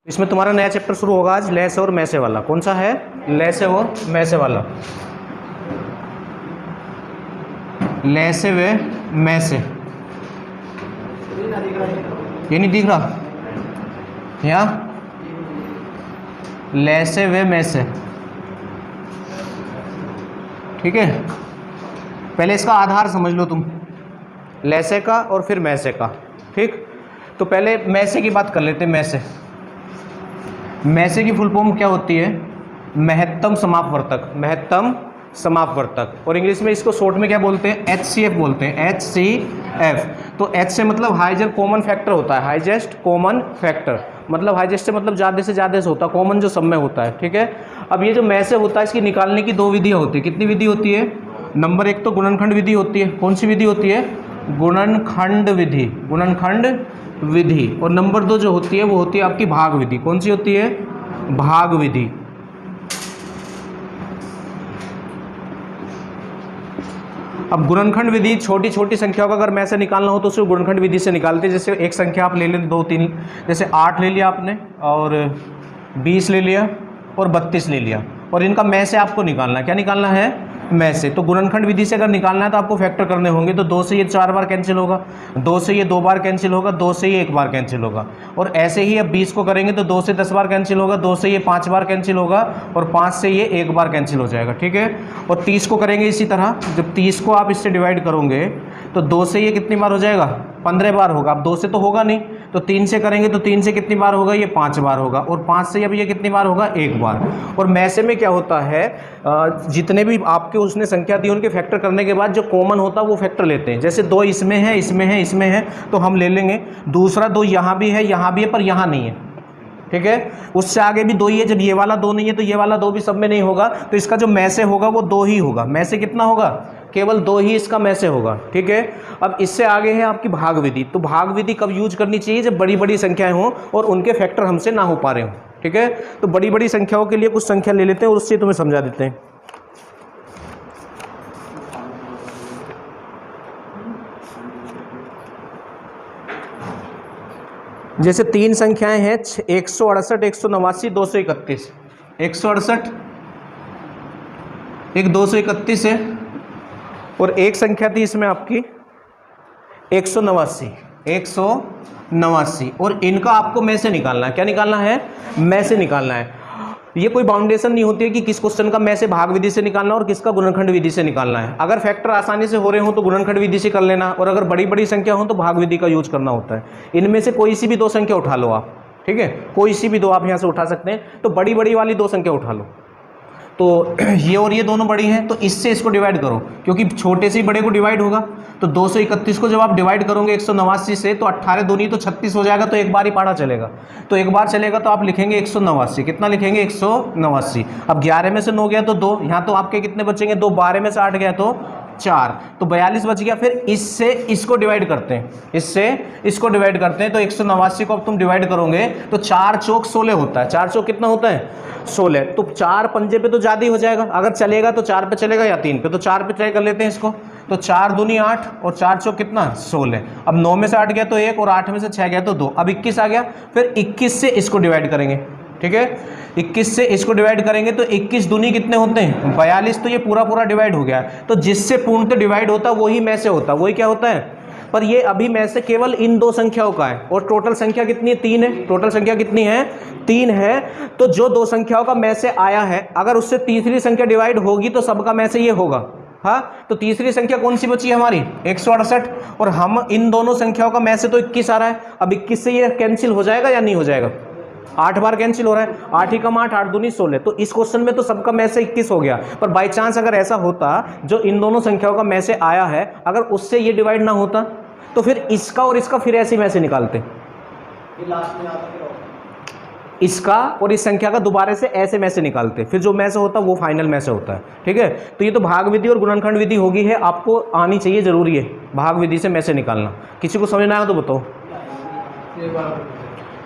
इसमें तुम्हारा नया चैप्टर शुरू होगा आज, लैसे और मैसे वाला। कौन सा है? लैसे और मैसे वाला। लैसे व मैसे, ये नहीं दिख रहा यहाँ? लैसे व मैसे, ठीक है। पहले इसका आधार समझ लो तुम, लैसे का और फिर मैसे का, ठीक। तो पहले मैसे की बात कर लेते हैं। मैसे, मैसे की फुल फॉर्म क्या होती है? महत्तम समापवर्तक, महत्तम समापवर्तक। और इंग्लिश में इसको शॉर्ट में क्या बोलते हैं? HCF बोलते हैं, HCF। तो H से मतलब हाईजेस्ट कॉमन फैक्टर होता है, हाईजेस्ट कॉमन फैक्टर मतलब हाईजेस्ट से मतलब ज़्यादा से ज़्यादा से होता है, कॉमन जो सब में होता है, ठीक है। अब ये जो मैसे होता है इसकी निकालने की दो विधियाँ होती है। कितनी विधि होती है? नंबर एक तो गुणनखंड विधि होती है। कौन सी विधि होती है? गुणनखंड विधि, गुणनखंड विधि। और नंबर दो जो होती है वो होती है आपकी भाग विधि। कौन सी होती है? भाग विधि। अब गुणनखंड विधि छोटी छोटी संख्याओं का अगर मैं से निकालना हो तो उसे गुणनखंड विधि से निकालते हैं। जैसे एक संख्या आप ले लें, 2 3, जैसे 8 ले लिया आपने और 20 ले लिया और 32 ले लिया, और इनका मैं से आपको निकालना है। क्या निकालना है? मैं से। तो गुणनखंड विधि से अगर निकालना है तो आपको फैक्टर करने होंगे। तो 2 से ये 4 बार कैंसिल होगा, 2 से ये 2 बार कैंसिल होगा, 2 से ये 1 बार कैंसिल होगा। और ऐसे ही अब 20 को करेंगे तो 2 से 10 बार कैंसिल होगा, 2 से ये 5 बार कैंसिल होगा और 5 से ये 1 बार कैंसिल हो जाएगा, ठीक है। और 30 को करेंगे इसी तरह। जब 30 को आप इससे डिवाइड करोगे तो 2 से ये कितनी बार हो जाएगा? 15 बार होगा। अब 2 से तो होगा नहीं, तो 3 से करेंगे तो 3 से कितनी बार होगा? ये 5 बार होगा। और 5 से अब ये कितनी बार होगा? 1 बार। और मैसे में क्या होता है, जितने भी आपके उसने संख्या दी उनके फैक्टर करने के बाद जो कॉमन होता है वो फैक्टर लेते हैं। जैसे 2 इसमें है, इसमें है, इसमें है, तो हम ले लेंगे। दूसरा 2 यहाँ भी है, यहाँ भी है, पर यहाँ नहीं है, ठीक है। उससे आगे भी 2 ही है। जब ये वाला 2 नहीं है तो ये वाला 2 भी सब में नहीं होगा, तो इसका जो मैसे होगा वो 2 ही होगा। मैसे कितना होगा? केवल 2 ही इसका मैसे होगा, ठीक है। अब इससे आगे है आपकी भाग विधि। तो भाग विधि कब यूज करनी चाहिए? जब बड़ी बड़ी संख्याएं हों और उनके फैक्टर हमसे ना हो पा रहे हो, ठीक है। तो बड़ी बड़ी संख्याओं के लिए कुछ संख्या ले लेते हैं और उससे तुम्हें समझा देते हैं। जैसे 3 संख्याएं हैं, 168, 189, 231। 168, एक 231 है, और एक संख्या थी इसमें आपकी 189, 189। और इनका आपको में से निकालना है। क्या निकालना है? में से निकालना है। ये कोई बाउंडेशन नहीं होती है कि किस क्वेश्चन का में से भाग विधि से निकालना और किसका गुणनखंड विधि से निकालना है। अगर फैक्टर आसानी से हो रहे हो तो गुणनखंड विधि से कर लेना, और अगर बड़ी बड़ी संख्या हो तो भाग विधि का यूज करना होता है। इनमें से कोई सी भी 2 संख्या उठा लो आप, ठीक है। कोई सी भी 2 आप यहाँ से उठा सकते हैं। तो बड़ी बड़ी वाली 2 संख्या उठा लो। तो ये और ये दोनों बड़ी हैं, तो इससे इसको डिवाइड करो, क्योंकि छोटे से ही बड़े को डिवाइड होगा। तो 231 को जब आप डिवाइड करोगे 189 से, तो 18 दूनी तो 36 हो जाएगा। तो एक बार ही पढ़ा चलेगा, तो एक बार चलेगा तो आप लिखेंगे 189। कितना लिखेंगे? 189। अब 11 में से 9 गया तो 2, यहाँ तो आपके कितने बचेंगे? 2। 12 में से 8 गया तो 4, तो 42 बच गया। फिर इससे इसको डिवाइड करते हैं, इससे इसको डिवाइड करते हैं। तो 189 को अब तुम डिवाइड करोगे तो 4 चौक 16 होता है। 4 चौक कितना होता है? 16। तो 4 पंजे पे तो ज़्यादा ही हो जाएगा। अगर चलेगा तो 4 पे चलेगा या 3 पे, तो 4 पे ट्राई कर लेते हैं इसको। तो 4 दूनी 8 और 4 चौक कितना? 16। अब 9 में से 8 गया तो 1 और 8 में से 6 गया तो 2। अब 21 आ गया। फिर 21 से इसको डिवाइड करेंगे, ठीक है। 21 से इसको डिवाइड करेंगे तो 21 दूनी कितने होते हैं? 42। तो ये पूरा पूरा डिवाइड हो गया। तो जिससे पूर्णतः डिवाइड होता है वही में से होता है, वही क्या होता है? पर ये अभी में से केवल इन 2 संख्याओं का है, और टोटल संख्या कितनी है? 3 है। टोटल संख्या कितनी है? 3 है। तो जो 2 संख्याओं का में से आया है, अगर उससे तीसरी संख्या डिवाइड होगी तो सबका में से ये होगा। हाँ, तो तीसरी संख्या कौन सी बची है हमारी? 168। और हम इन दोनों संख्याओं का में से तो 21 आ रहा है। अब 21 से ये कैंसिल हो जाएगा या नहीं हो जाएगा? 8 बार कैंसिल हो रहा है। 8 ही कम 8, 8 दूनी 16। तो इस क्वेश्चन में तो सबका में से 21 हो गया। पर बाई चांस अगर ऐसा होता जो इन दोनों संख्याओं का में से आया है, अगर उससे ये डिवाइड ना होता तो फिर इसका और इसका फिर ऐसे में से निकालते। इसका और इस संख्या का दोबारा से ऐसे में से निकालते, फिर जो में से होता वो फाइनल में से होता है, ठीक है। तो ये तो भाग विधि और गुणनखंड विधि होगी है, आपको आनी चाहिए, जरूरी है भाग विधि से में से निकालना। किसी को समझ ना आया तो बताओ।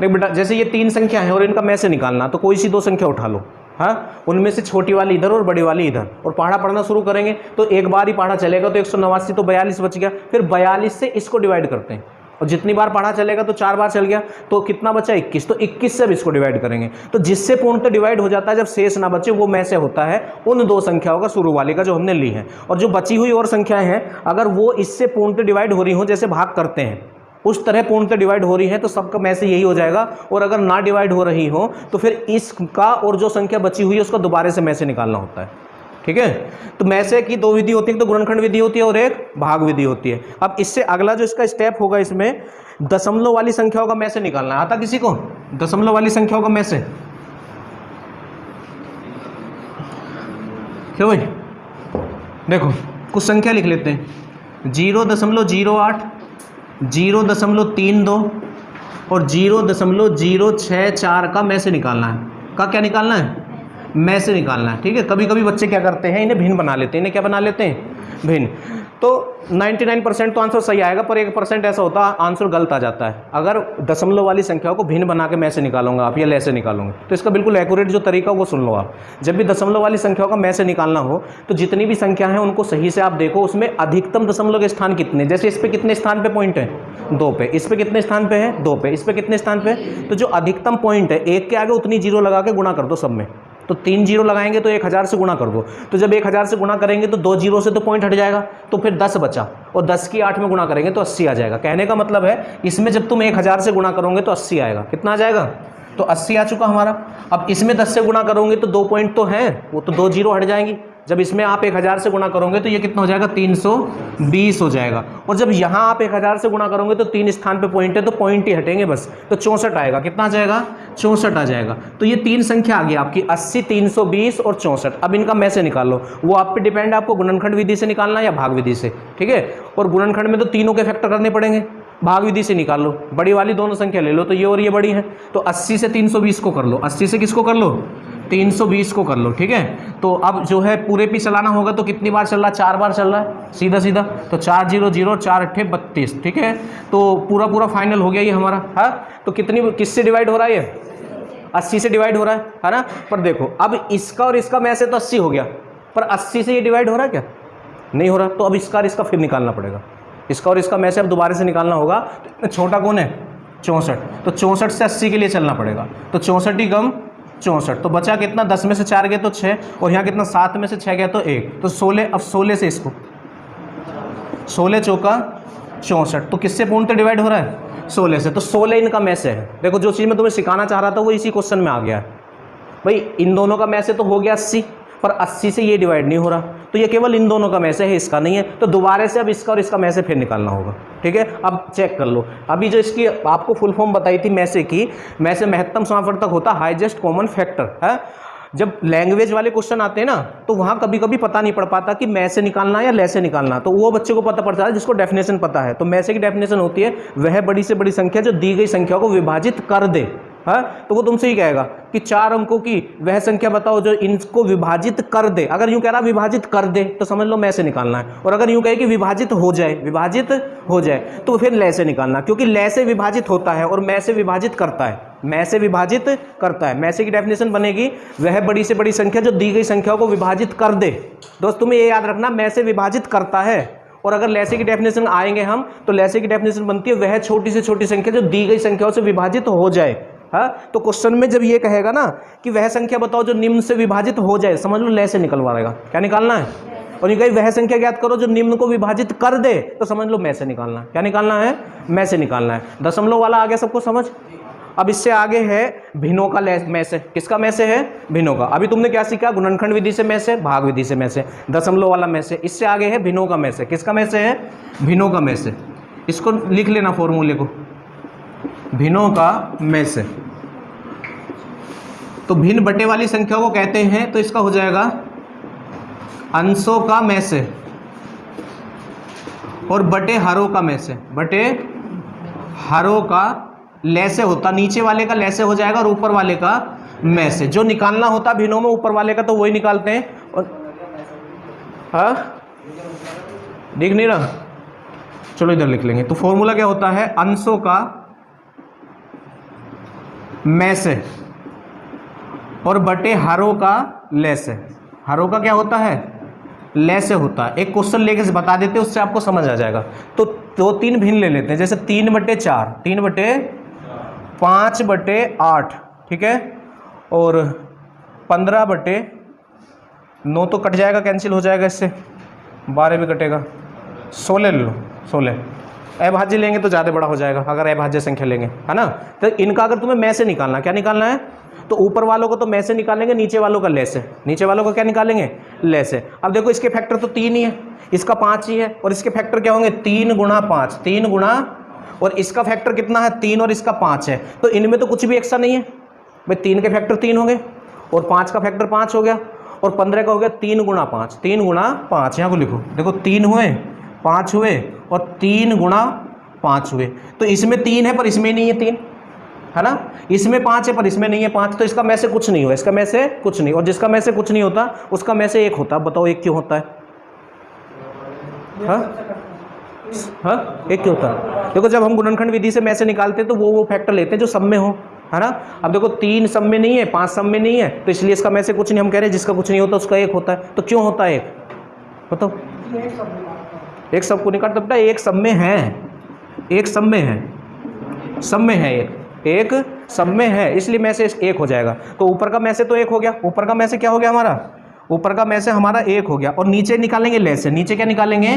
देख बेटा, जैसे ये 3 संख्या है और इनका में से निकालना, तो कोई सी 2 संख्या उठा लो। हाँ, उनमें से छोटी वाली इधर और बड़ी वाली इधर, और पढ़ा पढ़ना शुरू करेंगे तो एक बार ही पढ़ा चलेगा। तो 189 तो 42 बच गया। फिर 42 से इसको डिवाइड करते हैं, और जितनी बार पढ़ा चलेगा तो 4 बार चल गया, तो कितना बचा 21, तो 21 से अब इसको डिवाइड करेंगे। तो जिससे पूर्णतः डिवाइड हो जाता है, जब शेष ना बचे, वो में से होता है उन 2 संख्याओं का शुरू वाले का जो हमने ली है। और जो बची हुई और संख्याएं हैं अगर वो इससे पूर्णतः डिवाइड हो रही हो, जैसे भाग करते हैं उस तरह पूर्णतः डिवाइड हो रही है, तो सबका में से यही हो जाएगा। और अगर ना डिवाइड हो रही हो तो फिर इसका और जो संख्या बची हुई है उसका दोबारा से में से निकालना होता है। ठीक है, तो में से की 2 विधि होती है, तो गुणनखंड विधि होती है और एक भाग विधि होती है। अब इससे अगला जो इसका स्टेप होगा, इसमें दशमलव वाली संख्याओं का में से निकालना है। आता किसी को दशमलव वाली संख्याओं का में से? क्यों भाई? देखो कुछ संख्या लिख लेते हैं, 0.08, 0.32 और 0.064 का में से निकालना है। का क्या निकालना है? में से निकालना है। ठीक है, कभी कभी बच्चे क्या करते हैं, इन्हें भिन्न बना लेते हैं। इन्हें क्या बना लेते हैं? भिन्न। तो 99% तो आंसर सही आएगा, पर 1% ऐसा होता है आंसर गलत आ जाता है। अगर दशमलव वाली संख्याओं को भिन्न बना के में से निकालूंगा आप या ले से निकालूंगे, तो इसका बिल्कुल एक्यूरेट जो तरीका वो सुन लो आप। जब भी दशमलव वाली संख्याओं का में से निकालना हो तो जितनी भी संख्या है उनको सही से आप देखो, उसमें अधिकतम दशमलव के स्थान कितने। जैसे इस पे कितने स्थान पे पॉइंट है? 2 पे। इस पे कितने स्थान पे है? 2 पे। इस पे कितने स्थान पे? तो जो अधिकतम पॉइंट है 1 के आगे उतनी जीरो लगा के गुणा कर दो सब में। तो 3 जीरो लगाएंगे तो 1000 से गुणा कर दो। तो जब 1000 से गुणा करेंगे तो 2 जीरो से तो पॉइंट हट जाएगा, तो फिर 10 बचा, और 10 की 8 में गुणा करेंगे तो 80 आ जाएगा। कहने का मतलब है इसमें जब तुम 1000 से गुणा करोगे तो 80 आएगा। कितना आ जाएगा? तो 80 आ चुका हमारा। अब इसमें 10 से गुणा करोगे तो 2 पॉइंट तो हैं, वो तो 2 जीरो हट जाएंगी। जब इसमें आप 1000 से गुणा करोगे तो ये कितना हो जाएगा? 320 हो जाएगा। और जब यहाँ आप 1000 से गुणा करोगे तो 3 स्थान पे पॉइंट है, तो पॉइंट ही हटेंगे बस, तो 64 आएगा। कितना आ जाएगा? 64 आ जाएगा। तो ये 3 संख्या आ गई आपकी, 80, 320 और 64। अब इनका में से निकाल लो, वो आप पे डिपेंड है, आपको गुणनखंड विधि से निकालना है या भाग विधि से। ठीक है, और गुणनखंड में तो तीनों के फैक्टर करने पड़ेंगे, भाग विधि से निकाल लो। बड़ी वाली दोनों संख्या ले लो, तो ये और ये बड़ी है, तो 80 से 320 को कर लो। 80 से किसको कर लो? 320 को कर लो। ठीक है, तो अब जो है पूरे पे चलाना होगा, तो कितनी बार चल रहा है? 4 बार चल रहा है सीधा सीधा, तो 4 0 0 4 8 32। ठीक है, तो पूरा फाइनल हो गया ये हमारा। हाँ, तो कितनी किससे डिवाइड हो रहा है ये? 80 से डिवाइड हो रहा है ना। पर देखो अब इसका और इसका में से तो 80 हो गया, पर 80 से ये डिवाइड हो रहा है क्या? नहीं हो रहा। तो अब इसका और इसका फिर निकालना पड़ेगा। इसका और इसका में से अब दोबारा से निकालना होगा। तो छोटा कौन है? 64। तो 64 से 80 के लिए चलना पड़ेगा, तो 64 ही कम 64। तो बचा कितना? 10 में से 4 गए तो 6, और यहाँ कितना? 7 में से 6 गया तो 1, तो 16। अब 16 से इसको 16 चौका 64, तो किससे पूर्णतः डिवाइड हो रहा है? 16 से। तो 16 इनका में से है। देखो जो चीज़ मैं तुम्हें सिखाना चाह रहा था वो इसी क्वेश्चन में आ गया है भाई। इन दोनों का में से तो हो गया 80, पर 80 से ये डिवाइड नहीं हो रहा, तो ये केवल इन दोनों का में से है, इसका नहीं है। तो दोबारा से अब इसका और इसका में से फिर निकालना होगा। ठीक है, अब चेक कर लो। अभी जो इसकी आपको फुल फॉर्म बताई थी में से की, में से महत्तम समावर्तक होता हाईएस्ट कॉमन फैक्टर है। जब लैंग्वेज वाले क्वेश्चन आते हैं ना, तो वहाँ कभी कभी पता नहीं पड़ पाता कि में से निकालना या ले से निकालना, तो वो बच्चे को पता पड़ता है जिसको डेफिनेशन पता है। तो में से की डेफिनेशन होती है वह बड़ी से बड़ी संख्या जो दी गई संख्या को विभाजित कर दे। हाँ, तो वो तुमसे ही कहेगा कि 4 अंकों की वह संख्या बताओ जो इनको विभाजित कर दे। अगर यूं कह रहा विभाजित कर दे तो समझ लो में से निकालना है, और अगर यूं कहे कि विभाजित हो जाए, विभाजित हो जाए, तो फिर ले से निकालना, क्योंकि ले से विभाजित होता है और में से विभाजित करता है। में से विभाजित करता है। में से की डेफिनेशन बनेगी वह बड़ी से बड़ी संख्या जो दी गई संख्याओं को विभाजित कर दे। दोस्त तुम्हें ये याद रखना, में से विभाजित करता है। और अगर लैसे की डेफिनेशन आएंगे हम, तो लैसे की डेफिनेशन बनती है वह छोटी से छोटी संख्या जो दी गई संख्याओं से विभाजित हो जाए। हाँ, तो क्वेश्चन में जब ये कहेगा ना कि वह संख्या बताओ जो निम्न से विभाजित हो जाए, समझ लो ले से निकलवा देगा। क्या निकालना है? और ये कहीं वह संख्या ज्ञात करो जो निम्न को विभाजित कर दे, तो समझ लो में से निकालना है। क्या निकालना है? में से निकालना है। दशमलव वाला आ गया सबको समझ। अब इससे आगे है भिन्नों का में से। किसका में से है? भिन्नों का। अभी तुमने क्या सीखा? गुणनखंड विधि से में से, भाग विधि से में से, दशमलव वाला में से। इससे आगे है भिन्नों का में से। किसका में से है? भिन्नों का में से। इसको लिख लेना फॉर्मूले को, भिन्नों का में से। तो भिन्न बटे वाली संख्या को कहते हैं, तो इसका हो जाएगा अंशों का में से और बटे हरों का में से। बटे हरों का ले से होता, नीचे वाले का ले से हो जाएगा और ऊपर वाले का में से। जो निकालना होता भिन्नों में ऊपर वाले का, तो वही निकालते हैं। और हाँ, दिख नहीं रहा? चलो इधर लिख लेंगे। तो फॉर्मूला क्या होता है? अंशों का में से और बटे हरों का ले से। हरों का क्या होता है? ले से होता है। एक क्वेश्चन लेके से बता देते, उससे आपको समझ आ जाएगा। तो 2-3 भिन्न ले लेते हैं, जैसे 3/4, 3/5/8, ठीक है, और 15/9 तो कट जाएगा, कैंसिल हो जाएगा, इससे 12 भी कटेगा। 16 ले लो, 16 अभाज्य लेंगे तो ज़्यादा बड़ा हो जाएगा अगर अभाज्य संख्या लेंगे, है ना। तो इनका अगर तुम्हें में से निकालना, क्या निकालना है, तो ऊपर वालों को तो में से निकालेंगे, नीचे वालों का ले से, नीचे वालों को क्या निकालेंगे, ले से। अब देखो इसके फैक्टर तो 3 ही है, इसका 5 ही है, और इसके फैक्टर क्या होंगे, 3 गुणा 5, 3 गुणा, और इसका फैक्टर कितना है, 3, और इसका 5 है। तो इनमें तो कुछ भी एक्स्ट्रा नहीं है भाई, 3 के फैक्टर 3 हो गए, और 5 का फैक्टर 5 हो गया, और 15 का हो गया 3 गुणा 5, 3 गुणा 5, यहाँ को लिखो, देखो 3 हुए, 5 हुए, और 3 गुणा 5 हुए। तो इसमें 3 है पर इसमें नहीं है 3, है ना, इसमें 5 है पर इसमें नहीं है 5, तो इसका में से कुछ नहीं हुआ, इसका में से कुछ नहीं, और जिसका में से कुछ नहीं होता उसका में से 1 होता। बताओ 1 क्यों होता है, हाँ हाँ, 1 क्यों होता है। देखो जब हम गुणनखंड विधि से में से निकालते हैं तो वो फैक्टर लेते हैं जो सब में हो, है ना। अब देखो 3 सब में नहीं है, 5 सब में नहीं है, तो इसलिए इसका में से कुछ नहीं, हम कह रहे हैं जिसका कुछ नहीं होता उसका 1 होता है। तो क्यों होता है 1, बताओ। एक सब को नहीं काटता बेटा, एक सब में है, एक सब में है, सब में है, एक सब में है, इसलिए में से 1 हो जाएगा। तो ऊपर का में से तो 1 हो गया, ऊपर का में से क्या हो गया हमारा, ऊपर का में से हमारा 1 हो गया, और नीचे निकालेंगे ले से, नीचे क्या निकालेंगे,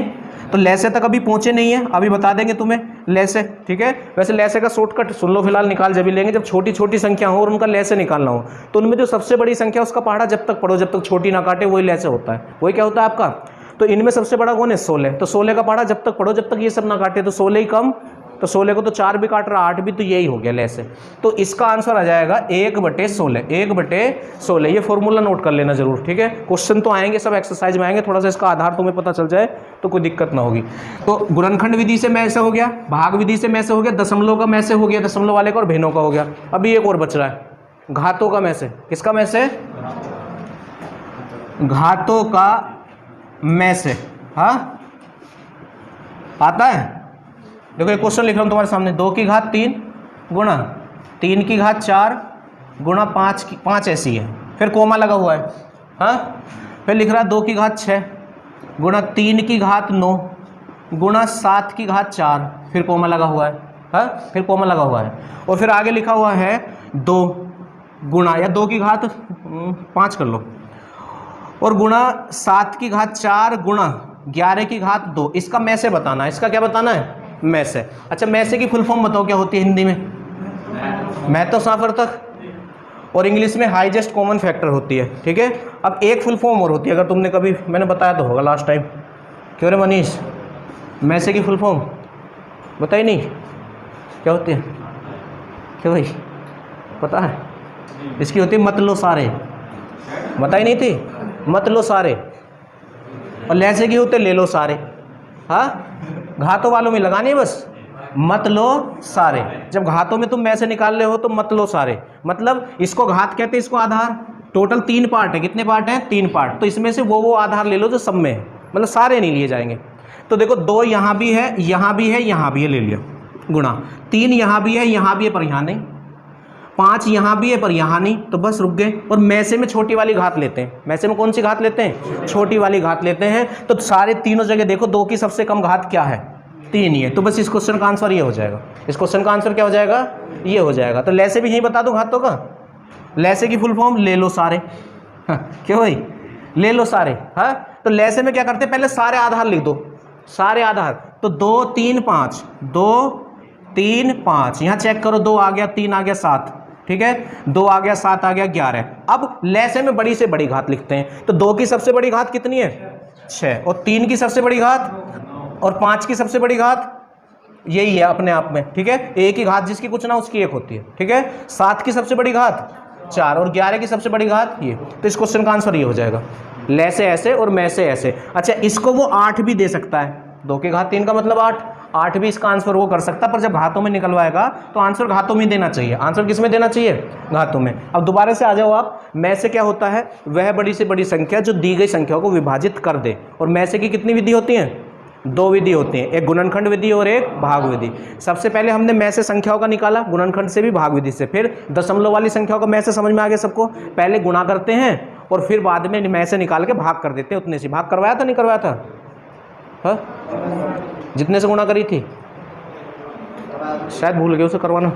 तो ले से तक अभी पहुंचे नहीं है, अभी बता देंगे तुम्हें ले से, ठीक है। वैसे ले से का शॉर्टकट सुन लो फिलहाल, निकाल जब भी लेंगे जब छोटी छोटी संख्या हो और उनका ले से निकालना हो। तो उनमें जो सबसे बड़ी संख्या उसका पहाड़ा जब तक पढ़ो, जब तक छोटी ना काटे, वही ले से होता है, वही क्या होता है आपका। तो इनमें सबसे बड़ा कौन है, 16, तो 16 का पहाड़ा जब तक पढ़ो जब तक ये सब ना काटे, तो 16 ही कम, तो 16 को तो 4 भी काट रहा, 8 भी, तो यही हो गया ले से। तो इसका आंसर आ जाएगा 1/16, 1/16। ये फॉर्मूला नोट कर लेना जरूर, ठीक है। क्वेश्चन तो आएंगे, सब एक्सरसाइज में आएंगे, थोड़ा सा इसका आधार तुम्हें पता चल जाए तो कोई दिक्कत ना होगी। तो गुणनखंड विधि से में से हो गया, भाग विधि से में से हो गया, दशमलव का में से हो गया, दशमलव वाले का, और भिन्नों का हो गया। अभी एक और बच रहा है, घातों का में से। किसका में से, घातों का में से, हाँ आता है। देखो एक क्वेश्चन लिख रहा हूँ तुम्हारे सामने, 2 की घात 3 गुणा 3 की घात 4 गुणा 5 ऐसी है, फिर कोमा लगा हुआ है, हाँ। फिर लिख रहा है 2 की घात 6 गुणा 3 की घात 9 गुणा 7 की घात 4, फिर कोमा लगा हुआ है, हाँ, फिर कोमा लगा हुआ है। और फिर आगे लिखा हुआ है 2 गुणा, या 2 की घात 5 कर लो, और गुणा 7 की घात 4 गुणा 11 की घात 2। इसका में से बताना है, इसका क्या बताना है, में से। अच्छा में से की फुल फॉर्म बताओ क्या होती है हिंदी में, महत्तसार्थक, और इंग्लिश में हाईएस्ट कॉमन फैक्टर होती है, ठीक है। अब एक फुल फॉर्म और होती है, अगर तुमने कभी, मैंने बताया तो होगा लास्ट टाइम, क्यों रे मनीष, में से की फुल फॉर्म बताई नहीं क्या होती है, क्यों भाई पता है, इसकी होती है मत लो सारे, बताई नहीं थी, मत लो सारे। और ले से की होते ले लो सारे, हाँ, घातों वालों में लगानी है बस, मत लो सारे। जब घातों में तुम में से निकाल रहे हो तो मत लो सारे, मतलब इसको घात कहते हैं, इसको आधार। टोटल 3 पार्ट है, कितने पार्ट हैं, 3 पार्ट। तो इसमें से वो आधार ले लो जो सब में है, मतलब सारे नहीं लिए जाएंगे। तो देखो 2 यहाँ भी है, यहाँ भी है, यहाँ भी है, ले लिया, गुणा 3 यहाँ भी है, यहाँ भी है, पर यहाँ नहीं, 5 यहाँ भी है पर यहाँ नहीं, तो बस रुक गए। और में से में छोटी वाली घात लेते हैं, में से में कौन सी घात लेते हैं, छोटी वाली घात लेते हैं। तो सारे तीनों जगह देखो 2 की सबसे कम घात क्या है, 3 ही है। तो बस इस क्वेश्चन का आंसर ये हो जाएगा, इस क्वेश्चन का आंसर क्या हो जाएगा, ये हो जाएगा। तो ले से भी यही बता दो घातों का, ले से की फुल फॉर्म ले लो सारे, हाँ, क्यों भाई, ले लो सारे, हाँ। तो ले से में क्या करते हैं, पहले सारे आधार लिख दो, सारे आधार। तो 2 3 5, 2 3 5, यहाँ चेक करो, 2 आ गया, 3 आ गया, 7, ठीक है, 2 आ गया, 7 आ गया, 11। अब ले से में बड़ी से बड़ी घात लिखते हैं। तो 2 की सबसे बड़ी घात कितनी है, 6, और 3 की सबसे बड़ी घात, और 5 की सबसे बड़ी घात यही है अपने आप में, ठीक है। एक ही घात जिसकी कुछ ना उसकी एक होती है, ठीक है। 7 की सबसे बड़ी घात 4, और 11 की सबसे बड़ी घात ये। तो इस क्वेश्चन का आंसर ये हो जाएगा, ले से ऐसे और में से ऐसे। अच्छा, इसको वो 8 भी दे सकता है, 2 की घात 3 का मतलब 8 भी इसका आंसर वो कर सकता है, पर जब घातों में निकलवाएगा तो आंसर घातों में देना चाहिए। आंसर किस में देना चाहिए, घातों में। अब दोबारा से आ जाओ आप, में से क्या होता है, वह बड़ी से बड़ी संख्या जो दी गई संख्याओं को विभाजित कर दे। और में से की कितनी विधि होती हैं, 2 विधि होती हैं, एक गुणनखंड विधि और एक भाग विधि। सबसे पहले हमने में से संख्याओं का निकाला, गुणनखंड से भी भाग विधि से। फिर दशमलव वाली संख्याओं का में से समझ में आ गया सबको, पहले गुणा करते हैं और फिर बाद में मैं से निकाल के भाग कर देते हैं उतने से। भाग करवाया था नहीं करवाया था? हाँ, जितने से गुणा करी थी शायद भूल गए उसे करवाना।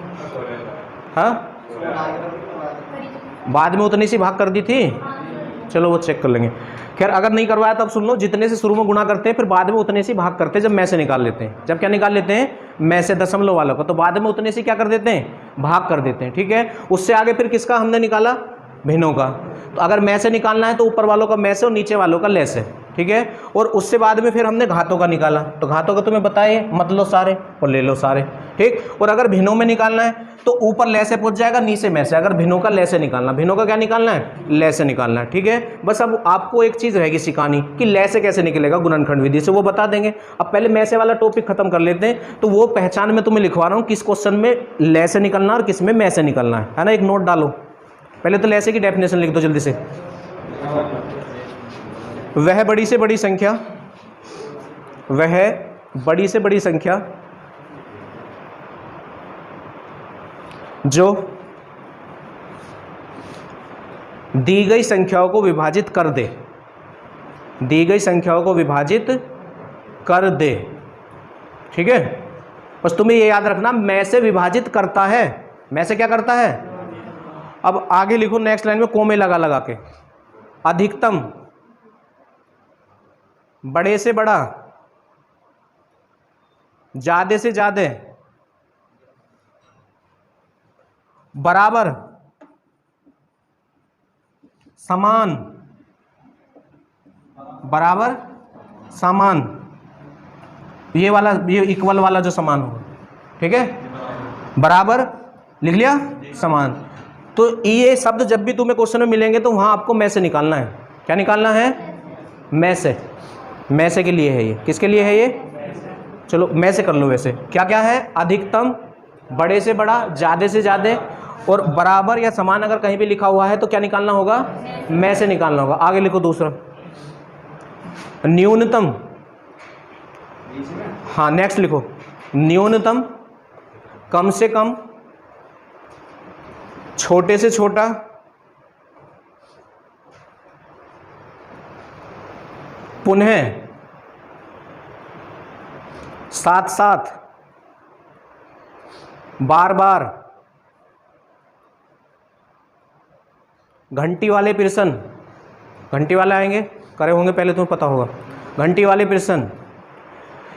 हाँ, बाद में उतनी सी भाग कर दी थी, चलो वो चेक कर लेंगे। खैर अगर नहीं करवाया तब सुन लो, जितने से शुरू में गुणा करते हैं फिर बाद में उतने से भाग करते हैं जब मैं से निकाल लेते हैं। जब क्या निकाल लेते हैं? मैं से दशमलव वालों का, तो बाद में उतने से क्या कर देते हैं? भाग कर देते हैं। ठीक है, उससे आगे फिर किसका हमने निकाला? भिन्नों का। तो अगर मैं से निकालना है तो ऊपर वालों का मैं से और नीचे वालों का ले से। ठीक है, और उससे बाद में फिर हमने घातों का निकाला, तो घातों का तुम्हें बताइए, मत लो सारे और ले लो सारे। ठीक, और अगर भिन्नों में निकालना है तो ऊपर ले से पहुंच जाएगा, नीचे में से। अगर भिन्नों का ले से निकालना, भिन्नों का क्या निकालना है? ले से निकालना है। ठीक है, बस अब आपको एक चीज़ रहेगी सिखानी कि ले से कैसे निकलेगा गुणनखंड विधि से, वो बता देंगे। अब पहले मैं से वाला टॉपिक खत्म कर लेते हैं। तो वो पहचान में तुम्हें लिखवा रहा हूँ किस क्वेश्चन में ले से निकलना और किस में मैं से निकलना है ना। एक नोट डालो, पहले तो ले से की डेफिनेशन लिख दो जल्दी से। वह बड़ी से बड़ी संख्या, वह बड़ी से बड़ी संख्या जो दी गई संख्याओं को विभाजित कर दे, दी गई संख्याओं को विभाजित कर दे। ठीक है, बस तुम्हें ये याद रखना, मैं से विभाजित करता है। मैं से क्या करता है? अब आगे लिखो नेक्स्ट लाइन में कोमे लगा लगा के। अधिकतम बड़े से बड़ा, ज्यादा से ज्यादा, बराबर, समान, बराबर समान, ये वाला, ये इक्वल वाला जो समान हो। ठीक है, बराबर लिख लिया, समान। तो ये शब्द जब भी तुम्हें क्वेश्चन में मिलेंगे तो वहां आपको मैं से निकालना है। क्या निकालना है? मैं से। मैं से के लिए है ये, किसके लिए है ये? चलो मैं से कर लो। वैसे क्या क्या है? अधिकतम, बड़े से बड़ा, ज्यादा से ज्यादा, और बराबर या समान अगर कहीं भी लिखा हुआ है तो क्या निकालना होगा? मैं से निकालना होगा। आगे लिखो दूसरा, न्यूनतम। हाँ, नेक्स्ट लिखो, न्यूनतम, कम से कम, छोटे से छोटा, पुनः साथ साथ, बार बार, घंटी वाले प्रश्न। घंटी वाले आएंगे, करे होंगे पहले, तुम्हें पता होगा। घंटी वाले प्रश्न,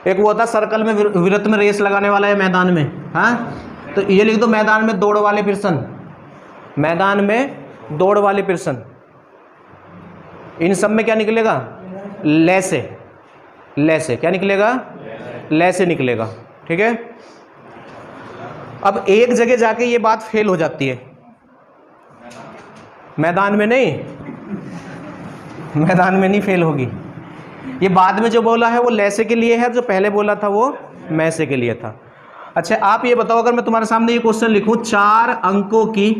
एक वो होता सर्कल में वृत्त में रेस लगाने वाला है मैदान में। हाँ, तो ये लिख दो, मैदान में दौड़ वाले प्रश्न, मैदान में दौड़ वाले प्रश्न। इन सब में क्या निकलेगा? ले से। ले से क्या निकलेगा? ले से निकलेगा। ठीक है, अब एक जगह जाके ये बात फेल हो जाती है, मैदान में नहीं, मैदान में नहीं फेल होगी। ये बाद में जो बोला है वो ले से के लिए है, जो पहले बोला था वो मैं से के लिए था। अच्छा, आप ये बताओ, अगर मैं तुम्हारे सामने ये क्वेश्चन लिखूं, 4 अंकों की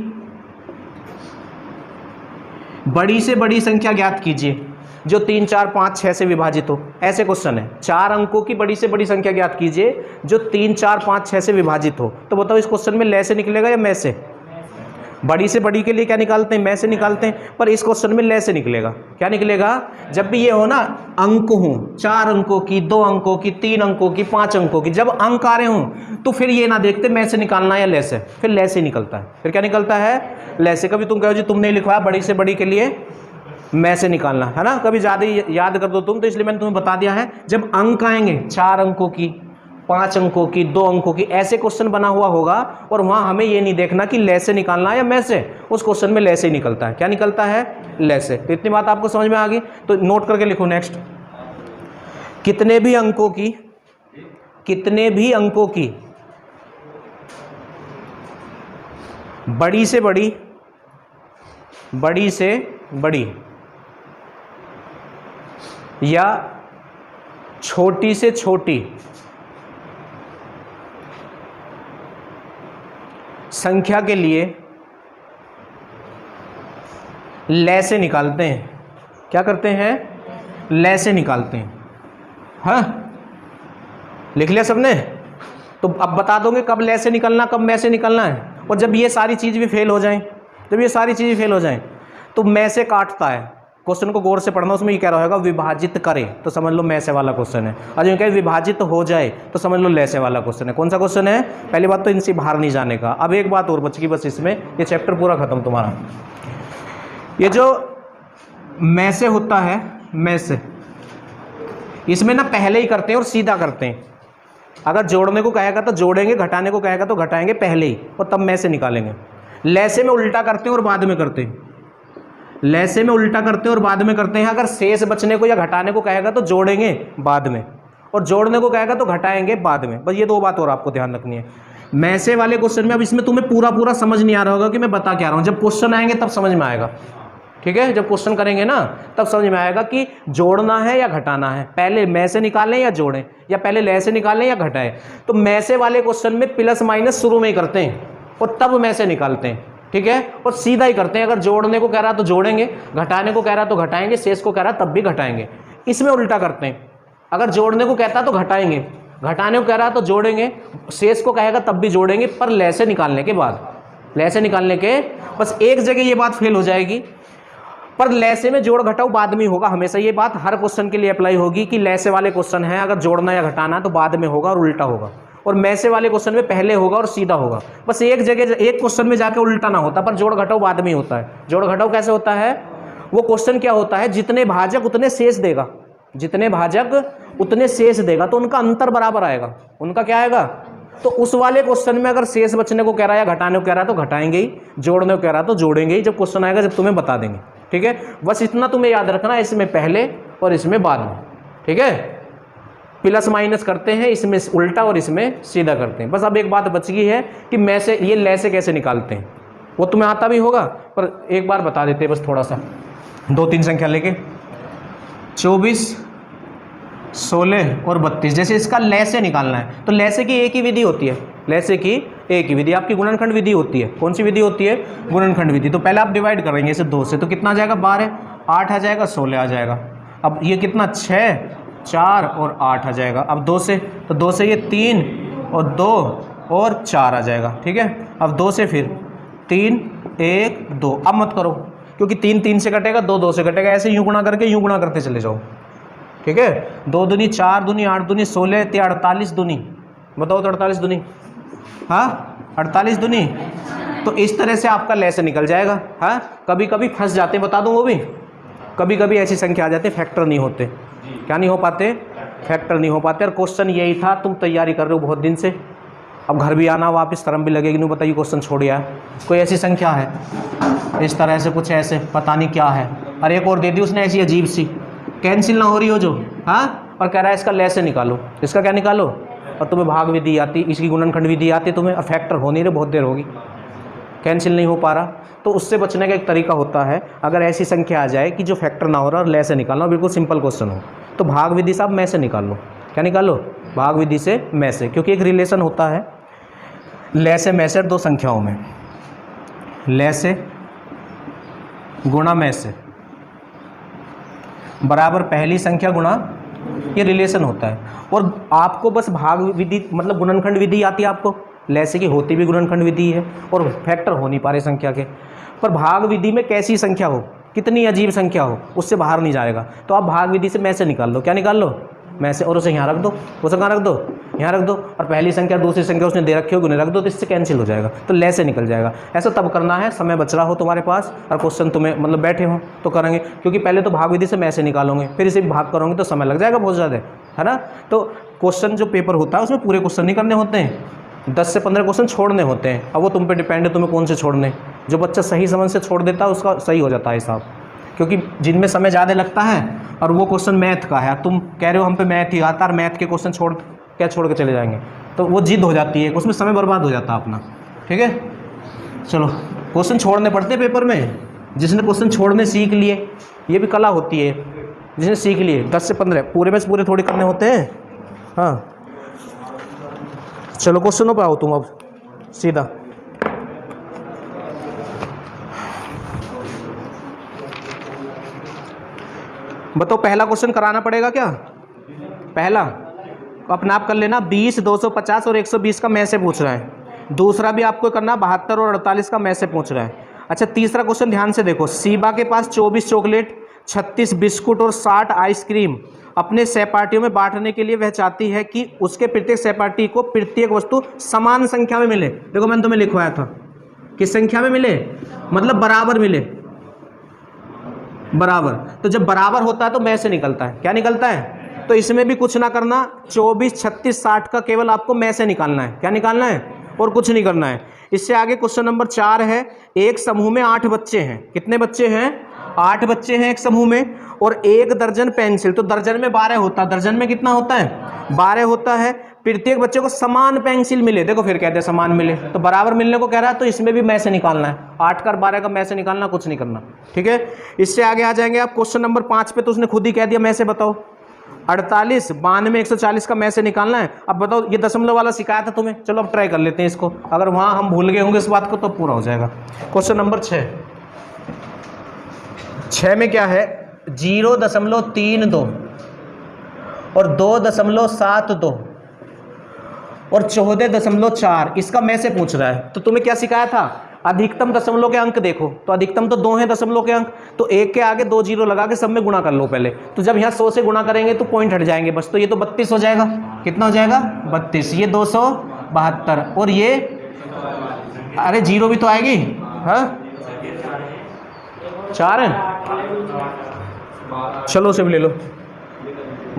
बड़ी से बड़ी संख्या ज्ञात कीजिए जो 3, 4, 5, 6 से विभाजित हो। ऐसे क्वेश्चन है, 4 अंकों की बड़ी से बड़ी संख्या ज्ञात कीजिए जो 3, 4, 5, 6 से विभाजित हो। तो बताओ इस क्वेश्चन में ले से निकलेगा या मैं से? बड़ी से बड़ी के लिए क्या निकालते हैं? मैं से निकालते हैं, पर इस क्वेश्चन में ले से निकलेगा। क्या निकलेगा? जब भी ये हो ना, अंक हो, 4 अंकों की, 2 अंकों की, 3 अंकों की, 5 अंकों की, जब अंक आ रहे हों तो फिर ये ना देखते मैं से निकालना या ले से, फिर ले से निकलता है। फिर क्या निकलता है? ले से। कभी तुम कहो जी तुमने लिखवाया बड़ी से बड़ी के लिए मैं से निकालना है ना, कभी ज़्यादा याद कर दो तुम, तो इसलिए मैंने तुम्हें बता दिया है। जब अंक आएंगे 4 अंकों की, 5 अंकों की, 2 अंकों की, ऐसे क्वेश्चन बना हुआ होगा और वहां हमें ये नहीं देखना कि ले से निकालना है या मैं से, उस क्वेश्चन में ले से ही निकलता है। क्या निकलता है? ले से। तो इतनी बात आपको समझ में आ गई, तो नोट करके लिखो। नेक्स्ट, कितने भी अंकों की, कितने भी अंकों की बड़ी से बड़ी, बड़ी से बड़ी या छोटी से छोटी संख्या के लिए ले से निकालते हैं। क्या करते हैं? ले से निकालते हैं। हाँ, लिख लिया सबने? तो अब बता दोगे कब ले से निकलना, कब मैं से निकलना है। और जब ये सारी चीज़ भी फेल हो जाएं, जब ये सारी चीज़ें फेल हो जाएं, तो मैं से काटता है, क्वेश्चन को गौर से पढ़ना, उसमें ये कह रहा होगा विभाजित करे, तो समझ लो मैं से वाला क्वेश्चन है। और जो कहे विभाजित हो जाए तो समझ लो ले से वाला क्वेश्चन है। कौन सा क्वेश्चन है? पहली बात तो इनसे बाहर नहीं जाने का। अब एक बात और बच गई बस, इसमें ये चैप्टर पूरा खत्म तुम्हारा। ये जो मैं से होता है, मैं से, इसमें ना पहले ही करते हैं और सीधा करते हैं। अगर जोड़ने को कहेगा तो जोड़ेंगे, घटाने को कहेगा तो घटाएंगे पहले ही, और तब मैं से निकालेंगे। लैसे में उल्टा करते हैं और बाद में करते हैं, लैसे में उल्टा करते हैं और बाद में करते हैं। अगर शेष बचने को या घटाने को कहेगा तो जोड़ेंगे बाद में, और जोड़ने को कहेगा तो घटाएंगे बाद में। बस ये दो बात और आपको ध्यान रखनी है मैसे वाले क्वेश्चन में। अब इसमें तुम्हें पूरा समझ नहीं आ रहा होगा कि मैं बता क्या रहा हूँ, जब क्वेश्चन आएंगे तब समझ में आएगा, ठीक है? जब क्वेश्चन करेंगे ना तब समझ में आएगा कि जोड़ना है या घटाना है, पहले मैं से निकालें या जोड़ें, या पहले ले से निकालें या घटाएं। तो मैं से वाले क्वेश्चन में प्लस माइनस शुरू में ही करते हैं और तब मैं से निकालते हैं, ठीक है? और सीधा ही करते हैं। अगर जोड़ने को कह रहा तो जोड़ेंगे, घटाने को कह रहा तो घटाएंगे, शेष को कह रहा तब भी घटाएंगे। इसमें उल्टा करते हैं, अगर जोड़ने को कहता तो घटाएंगे, घटाने को कह रहा तो जोड़ेंगे, शेष को कहेगा तब भी जोड़ेंगे, पर ले से निकालने के बाद, ले से निकालने के। बस एक जगह ये बात फेल हो जाएगी, पर लैसे में जोड़ घटाओ बाद में होगा हमेशा। ये बात हर क्वेश्चन के लिए अप्लाई होगी कि लैसे वाले क्वेश्चन है, अगर जोड़ना या घटाना तो बाद में होगा और उल्टा होगा, और मैसे वाले क्वेश्चन में पहले होगा और सीधा होगा। बस एक जगह एक क्वेश्चन में जाके उल्टा ना होता, पर जोड़ घटाओ बाद में होता है। जोड़ घटाओ कैसे होता है? वो क्वेश्चन क्या होता है, जितने भाजक उतने शेष देगा, जितने भाजक उतने शेष देगा, तो उनका अंतर बराबर आएगा। उनका क्या आएगा? तो उस वाले क्वेश्चन में अगर शेष बचने को कह रहा है या घटाने को कह रहा है तो घटाएंगे ही, जोड़ने को कह रहा है तो जोड़ेंगे ही। जब क्वेश्चन आएगा जब तुम्हें बता देंगे, ठीक है? बस इतना तुम्हें याद रखना, इसमें पहले और इसमें बाद में, ठीक है? प्लस माइनस करते हैं, इसमें उल्टा और इसमें सीधा करते हैं। बस अब एक बात बच गई है कि मैं से ये ले से कैसे निकालते हैं, वो तुम्हें आता भी होगा, पर एक बार बता देते हैं बस थोड़ा सा। 2-3 संख्या लेके 24, 16 और 32, जैसे इसका ले से निकालना है तो ले से की एक ही विधि होती है, ले से की एक ही विधि आपकी गुणनखंड विधि होती है। कौन सी विधि होती है? गुणनखंड विधि। तो पहले आप डिवाइड करेंगे इसे 2 से, तो कितना आ जाएगा? 12, 8 आ जाएगा, 16 आ जाएगा। अब ये कितना? 6, 4 और 8 आ जाएगा। अब 2 से, तो 2 से ये 3 और 2 और 4 आ जाएगा, ठीक है? अब 2 से फिर 3, 1, 2। अब मत करो, क्योंकि 3 3 से कटेगा, 2 2 से कटेगा, ऐसे यूँ गुणा करके यूँ गुणा करते चले जाओ, ठीक है? 2 दूनी 4 दूनी 8 दूनी 16, 48 दूनी, बताओ तो 48 दूनी, हाँ 48 दूनी। तो इस तरह से आपका ले से निकल जाएगा। हाँ, कभी कभी फंस जाते हैं, बता दूं वो भी, कभी कभी ऐसी संख्या आ जाती है फैक्टर नहीं होते। क्या नहीं हो पाते? फैक्टर नहीं हो पाते। और क्वेश्चन यही था, तुम तैयारी कर रहे हो बहुत दिन से, अब घर भी आना, वापस शर्म भी लगेगी, नहीं बताइए क्वेश्चन छोड़ यार। कोई ऐसी संख्या है इस तरह से, कुछ ऐसे पता नहीं क्या है, और एक और दे दी उसने ऐसी अजीब सी, कैंसिल ना हो रही हो जो, हाँ, और कह रहा है इसका ले से निकालो, इसका क्या निकालो, और तुम्हें भाग विधि आती, इसकी गुणनखंड विधि आती तुम्हें, और फैक्टर हो नहीं रहे, बहुत देर होगी, कैंसिल नहीं हो पा रहा। तो उससे बचने का एक तरीका होता है, अगर ऐसी संख्या आ जाए कि जो फैक्टर ना हो रहा और ले से निकालना, बिल्कुल सिंपल क्वेश्चन हो, तो भाग विधि से आप में से निकाल लो। क्या निकालो? भाग विधि से में से, क्योंकि एक रिलेशन होता है ले से में से दो संख्याओं में, ले से गुणा में से बराबर पहली संख्या गुणा, ये रिलेशन होता है। और आपको बस भाग विधि मतलब गुणनखंड विधि आती है आपको, ले से की होती भी गुणनखंड विधि है और फैक्टर हो नहीं पा रहे संख्या के, पर भाग विधि में कैसी संख्या हो, कितनी अजीब संख्या हो, उससे बाहर नहीं जाएगा। तो आप भाग विधि से में से निकाल लो। क्या निकाल लो? में से, और उसे यहाँ रख दो, उसे कहाँ रख दो? यहाँ रख दो, और पहली संख्या दूसरी संख्या उसने दे रखी होगी उन्हें रख दो, तो इससे कैंसिल हो जाएगा, तो ले से निकल जाएगा। ऐसा तब करना है समय बच रहा हो तुम्हारे पास और क्वेश्चन तुम्हें मतलब बैठे हो तो करेंगे, क्योंकि पहले तो भाग विधि से में से निकालोगे, फिर इसे भाग करोगे तो समय लग जाएगा बहुत ज़्यादा, है ना। तो क्वेश्चन जो पेपर होता है उसमें पूरे क्वेश्चन नहीं करने होते हैं, 10 से 15 क्वेश्चन छोड़ने होते हैं। अब वो तुम पे डिपेंड है तुम्हें कौन से छोड़ने। जो बच्चा सही समझ से छोड़ देता है उसका सही हो जाता है हिसाब, क्योंकि जिनमें समय ज़्यादा लगता है और वो क्वेश्चन मैथ का है, तुम कह रहे हो हम पे मैथ ही आता है, मैथ के क्वेश्चन छोड़ के चले जाएंगे, तो वो जिद हो जाती है, उसमें समय बर्बाद हो जाता है अपना। ठीक है, चलो क्वेश्चन छोड़ने पड़ते हैं पेपर में। जिसने क्वेश्चन छोड़ने सीख लिए, ये भी कला होती है, जिसने सीख लिए 10 से 15 पूरे में पूरे थोड़ी करने होते हैं। हाँ चलो क्वेश्चनों पे आओ तुम अब सीधा। बताओ पहला क्वेश्चन कराना पड़ेगा क्या? पहला अपना आप कर लेना, 20, 250 और 120 का में से पूछ रहा है। दूसरा भी आपको करना, 72 और 48 का में से पूछ रहा है। अच्छा तीसरा क्वेश्चन ध्यान से देखो, सीबा के पास 24 चॉकलेट, 36 बिस्कुट और 60 आइसक्रीम अपने सहपाठियों में बांटने के लिए वह चाहती है कि उसके प्रत्येक सहपाठी को प्रत्येक वस्तु समान संख्या में मिले। देखो मैंने तुम्हें लिखवाया था, किस संख्या में मिले, मतलब बराबर मिले, बराबर। तो जब बराबर होता है तो में से निकलता है, क्या निकलता है? तो इसमें भी कुछ ना करना, 24, 36, 60 का केवल आपको में से निकालना है, क्या निकालना है, और कुछ नहीं करना है। इससे आगे क्वेश्चन नंबर 4 है, एक समूह में 8 बच्चे हैं। कितने बच्चे हैं? 8 बच्चे हैं एक समूह में, और 1 दर्जन पेंसिल, तो दर्जन में 12 होता है, दर्जन में कितना होता है? 12 होता है। प्रत्येक बच्चे को समान पेंसिल मिले, देखो फिर कहते हैं समान मिले, तो बराबर मिलने को कह रहा है, तो इसमें भी में से निकालना है, 8 का 12 का में से निकालना, कुछ नहीं करना, ठीक है। इससे आगे आ जाएंगे आप क्वेश्चन नंबर 5 पे, तो उसने खुद ही कह दिया में से बताओ। 48, 92, 140 का में से निकालना है। अब बताओ, ये दशमलव वाला सिखाया था तुम्हें, चलो अब ट्राई कर लेते हैं इसको, अगर वहाँ हम भूल गए होंगे इस बात को तो पूरा हो जाएगा। क्वेश्चन नंबर 6 में क्या है, 0.32 और 2.72 और 14.4, इसका में से पूछ रहा है। तो तुम्हें क्या सिखाया था, अधिकतम दशमलव के अंक देखो, तो अधिकतम तो 2 हैं दशमलव के अंक, तो 1 के आगे 2 जीरो लगा के सब में गुणा कर लो पहले। तो जब यहाँ 100 से गुणा करेंगे तो पॉइंट हट जाएंगे बस, तो ये तो 32 हो जाएगा। कितना हो जाएगा? 32। ये 272, और ये अरे जीरो भी तो आएगी, हाँ 4 है, चलो उसे भी ले लो,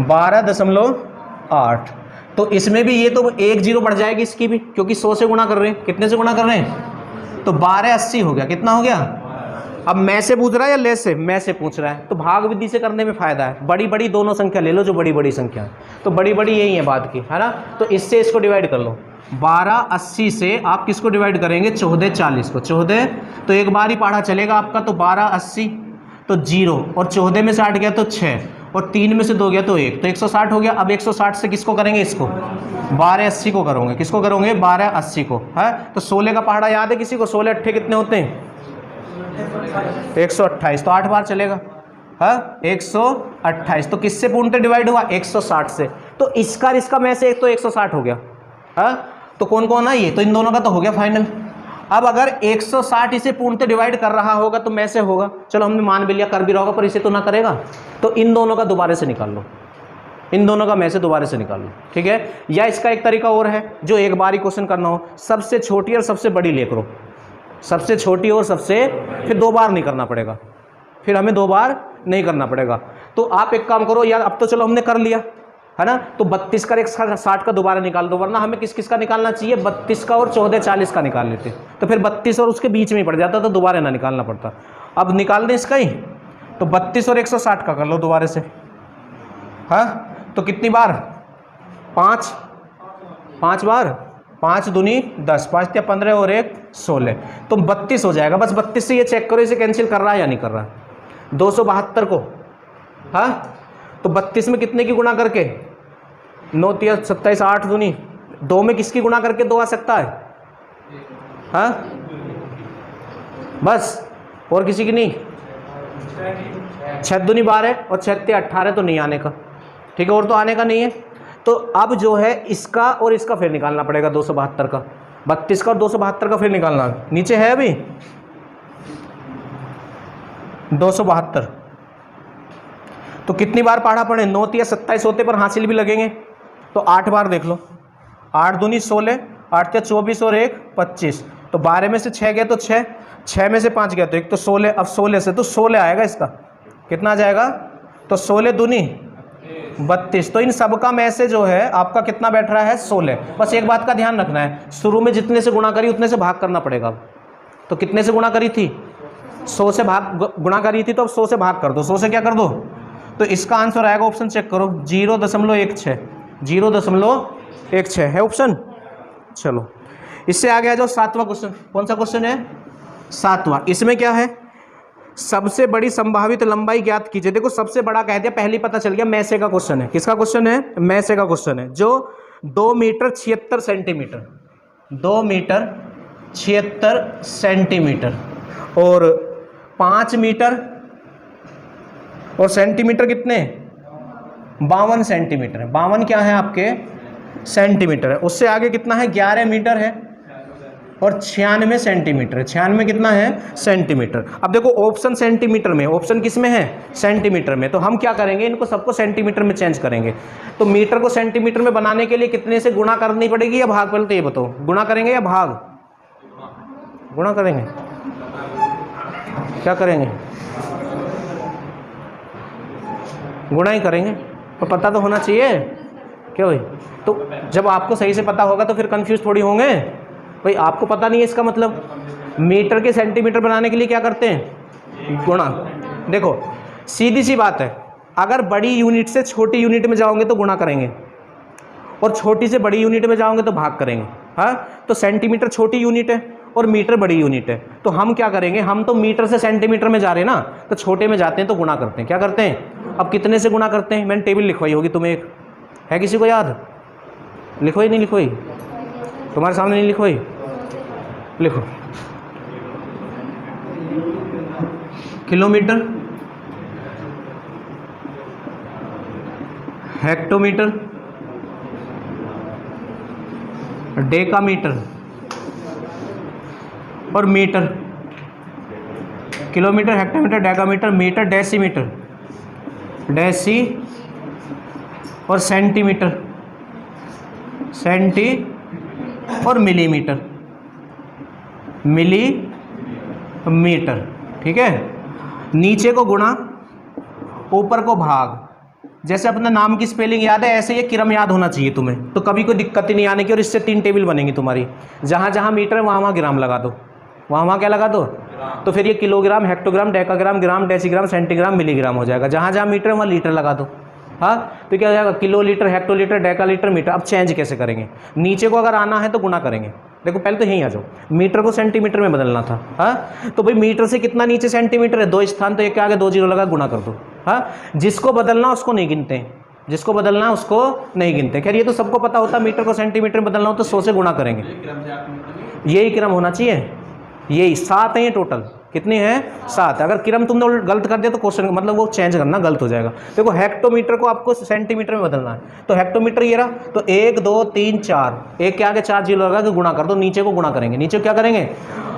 12.8। तो इसमें भी ये तो 1 जीरो बढ़ जाएगी इसकी भी, क्योंकि 100 से गुणा कर रहे हैं। कितने से गुणा कर रहे हैं? तो 1280 हो गया। कितना हो गया? अब में से पूछ रहा है या ले से? में से पूछ रहा है, तो भाग विधि से करने में फायदा है। बड़ी बड़ी दोनों संख्या ले लो, जो बड़ी बड़ी संख्या है, तो बड़ी बड़ी यही है बात की, है ना। तो इससे इसको डिवाइड कर लो, 1280 से आप किसको डिवाइड करेंगे? 1440 को। 14 तो एक बार ही पढ़ा चलेगा आपका, तो 1280 तो 0, और 14 में से 8 गया तो 6, और 3 में से 2 गया तो 1, तो 160 हो गया। अब 160 से किसको करेंगे? इसको 1280 को करोगे। किसको करोगे? 1280 को, है। तो 16 का पहाड़ा याद है किसी को? 16 अट्ठे कितने होते हैं? 128, तो 8 बार चलेगा, है 128। तो किससे पूर्णतः डिवाइड हुआ? 160 से। तो इसका इसका में से एक तो 160 हो गया, है। तो कौन कौन है ये? तो इन दोनों का तो हो गया फाइनल। अब अगर 160 इसे पूर्णतः डिवाइड कर रहा होगा तो में से होगा, चलो हमने मान भी लिया, कर भी रहा होगा, पर इसे तो ना करेगा, तो इन दोनों का दोबारा से निकाल लो, इन दोनों का में से दोबारा से निकाल लो, ठीक है। या इसका एक तरीका और है, जो एक बार ही क्वेश्चन करना हो, सबसे छोटी और सबसे बड़ी ले करो, सबसे छोटी और सबसे, फिर 2 बार नहीं करना पड़ेगा, फिर हमें 2 बार नहीं करना पड़ेगा। तो आप एक काम करो यार, अब तो चलो हमने कर लिया, है ना, तो 32 का 160 का दोबारा निकाल दो, वरना हमें किस किस का निकालना चाहिए? 32 का और 1440 का निकाल लेते, तो फिर 32 और उसके बीच में ही पड़ जाता, तो दोबारा ना निकालना पड़ता। अब निकाल दें इसका ही, तो 32 और 160 का कर लो दोबारा से, हाँ। तो कितनी बार? 5 बार, 5 दूनी 10, 5 या 15 और 1 16, तो 32 हो जाएगा। बस 32 से ये चेक करो इसे कैंसिल कर रहा है या नहीं कर रहा है। 272 को, हाँ, तो 32 में कितने की गुणा करके? 9 या 27, 8 दूनी 2 में किसकी गुणा करके 2 आ सकता है? हाँ बस, और किसी की नहीं। 6 दूनी 12 और 6 या 18 तो नहीं आने का, ठीक है, और तो आने का नहीं है। तो अब जो है इसका और इसका फिर निकालना पड़ेगा, 272 का, 32 का और 272 का फिर निकालना। नीचे है अभी 272, तो कितनी बार पढ़ा पड़े? 9 या 27 होते पर हासिल भी लगेंगे, तो 8 बार देख लो। 8 दूनी 16, 8 या 24 और 1 25, तो 12 में से 6 गया तो 6, 6 में से 5 गया तो 1, तो 16। अब 16 से तो 16 आएगा इसका, कितना आ जाएगा? तो 16 दूनी 32। तो इन सब का में से जो है आपका कितना बैठ रहा है? 16। बस एक बात का ध्यान रखना है, शुरू में जितने से गुणा करी उतने से भाग करना पड़ेगा। तो कितने से गुणा करी थी? 100 से भाग गुणा करी थी, तो अब 100 से भाग कर दो, 100 से क्या कर दो? तो इसका आंसर आएगा, ऑप्शन चेक करो, 0.16, 0.16 है ऑप्शन। चलो इससे आगे आ जाओ, 7वां क्वेश्चन। कौन सा क्वेश्चन है? 7वां। इसमें क्या है? सबसे बड़ी संभावित लंबाई ज्ञात कीजिए। देखो सबसे बड़ा कह दिया, पहले पता चल गया, मैसे का क्वेश्चन है। किसका क्वेश्चन है? मैसे का क्वेश्चन है, जो 2 मीटर 76 सेंटीमीटर, 2 मीटर 76 सेंटीमीटर और 5 मीटर और सेंटीमीटर कितने? 52 सेंटीमीटर है। 52 क्या है आपके? सेंटीमीटर है। उससे आगे कितना है? 11 मीटर है, और 96 सेंटीमीटर। 96 कितना है? सेंटीमीटर। अब देखो ऑप्शन सेंटीमीटर में, ऑप्शन किस में है? सेंटीमीटर में। तो हम क्या करेंगे, इनको सबको सेंटीमीटर में चेंज करेंगे। तो मीटर को सेंटीमीटर में बनाने के लिए कितने से गुणा करनी पड़ेगी या भाग? पहले तो ये बताओ, गुणा करेंगे या भाग? गुणा करेंगे। क्या करेंगे? गुणा ही करेंगे। तो पता तो होना चाहिए क्या भाई? तो जब आपको सही से पता होगा तो फिर कंफ्यूज थोड़ी होंगे भाई। आपको पता नहीं है इसका मतलब। मीटर के सेंटीमीटर बनाने के लिए क्या करते हैं? गुणा। देखो सीधी सी बात है, अगर बड़ी यूनिट से छोटी यूनिट में जाओगे तो गुणा करेंगे, और छोटी से बड़ी यूनिट में जाओगे तो भाग करेंगे। हाँ, तो सेंटीमीटर छोटी यूनिट है और मीटर बड़ी यूनिट है, तो हम क्या करेंगे, हम तो मीटर से सेंटीमीटर में जा रहे हैं ना, तो छोटे में जाते हैं तो गुणा करते हैं। क्या करते हैं? अब कितने से गुणा करते हैं? मैंने टेबल लिखवाई होगी तुम्हें, एक है किसी को याद? लिखवाई नहीं लिखवाई? तुम्हारे सामने नहीं लिखवाई? लिखो। किलोमीटर, हेक्टोमीटर, डेकामीटर और metre. Kilometre, hectometre, decametre, metre, decimetre, deci और सेंटीमीटर, सेंटी और मिलीमीटर, मिलीमीटर। ठीक है, नीचे को गुणा, ऊपर को भाग। जैसे अपना नाम की स्पेलिंग याद है, ऐसे ये क्रम याद होना चाहिए तुम्हें, तो कभी कोई दिक्कत ही नहीं आने की। और इससे 3 टेबल बनेंगी तुम्हारी, जहाँ जहाँ मीटर है वहाँ वहाँ ग्राम लगा दो, वहाँ वहाँ क्या लगा दो। तो फिर ये किलोग्राम, हेक्टोग्राम, डेकाग्राम, ग्राम, डेसीग्राम, सेंटीग्राम, मिलीग्राम हो जाएगा। जहाँ जहाँ मीटर है वहाँ लीटर लगा दो। हाँ, तो क्या हो जाएगा? Kilolitre, hectolitre, decalitre, metre. अब चेंज कैसे करेंगे? नीचे को अगर आना है तो गुणा करेंगे। देखो पहले तो यहीं आ जाओ, मीटर को सेंटीमीटर में बदलना था। हाँ, तो भाई मीटर से कितना नीचे सेंटीमीटर है? 2 स्थान, तो एक के आगे 2 जीरो लगा, गुणा कर दो। हाँ, जिसको बदलना उसको नहीं गिनते हैं, जिसको बदलना है उसको नहीं गिनते। खैर ये तो सबको पता होता है, मीटर को सेंटीमीटर में बदलना हो तो 100 से गुणा करेंगे। यही क्रम होना चाहिए, यही 7 है ये टोटल। कितनी है? 7। अगर क्रम तुमने गलत कर दिया तो क्वेश्चन मतलब वो चेंज करना गलत हो जाएगा। देखो हेक्टोमीटर को आपको सेंटीमीटर में बदलना है, तो हेक्टोमीटर ये रहा, तो 1 2 3 4, एक के आगे 4 जीरो लगा के गुणा कर दो। नीचे को गुणा करेंगे, नीचे क्या करेंगे?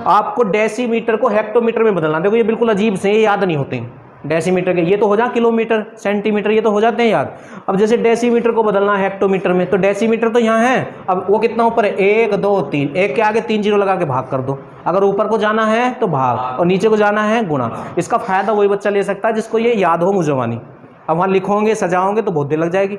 आपको डेसीमीटर को हेक्टोमीटर में बदलना। देखो ये बिल्कुल अजीब से, ये याद नहीं होते हैं डेसीमीटर के। ये तो हो जा किलोमीटर, सेंटीमीटर, ये तो हो जाते हैं याद। अब जैसे डेसीमीटर को बदलना है हेक्टोमीटर में, तो डेसीमीटर तो यहाँ है, अब वो कितना ऊपर है? 1 2 3, एक के आगे 3 जीरो लगा के भाग कर दो। अगर ऊपर को जाना है तो भाग, और नीचे को जाना है गुणा। इसका फायदा वही बच्चा ले सकता है जिसको ये याद हो मुझवानी। अब वहाँ लिखोगे, सजाओगे तो बहुत देर लग जाएगी।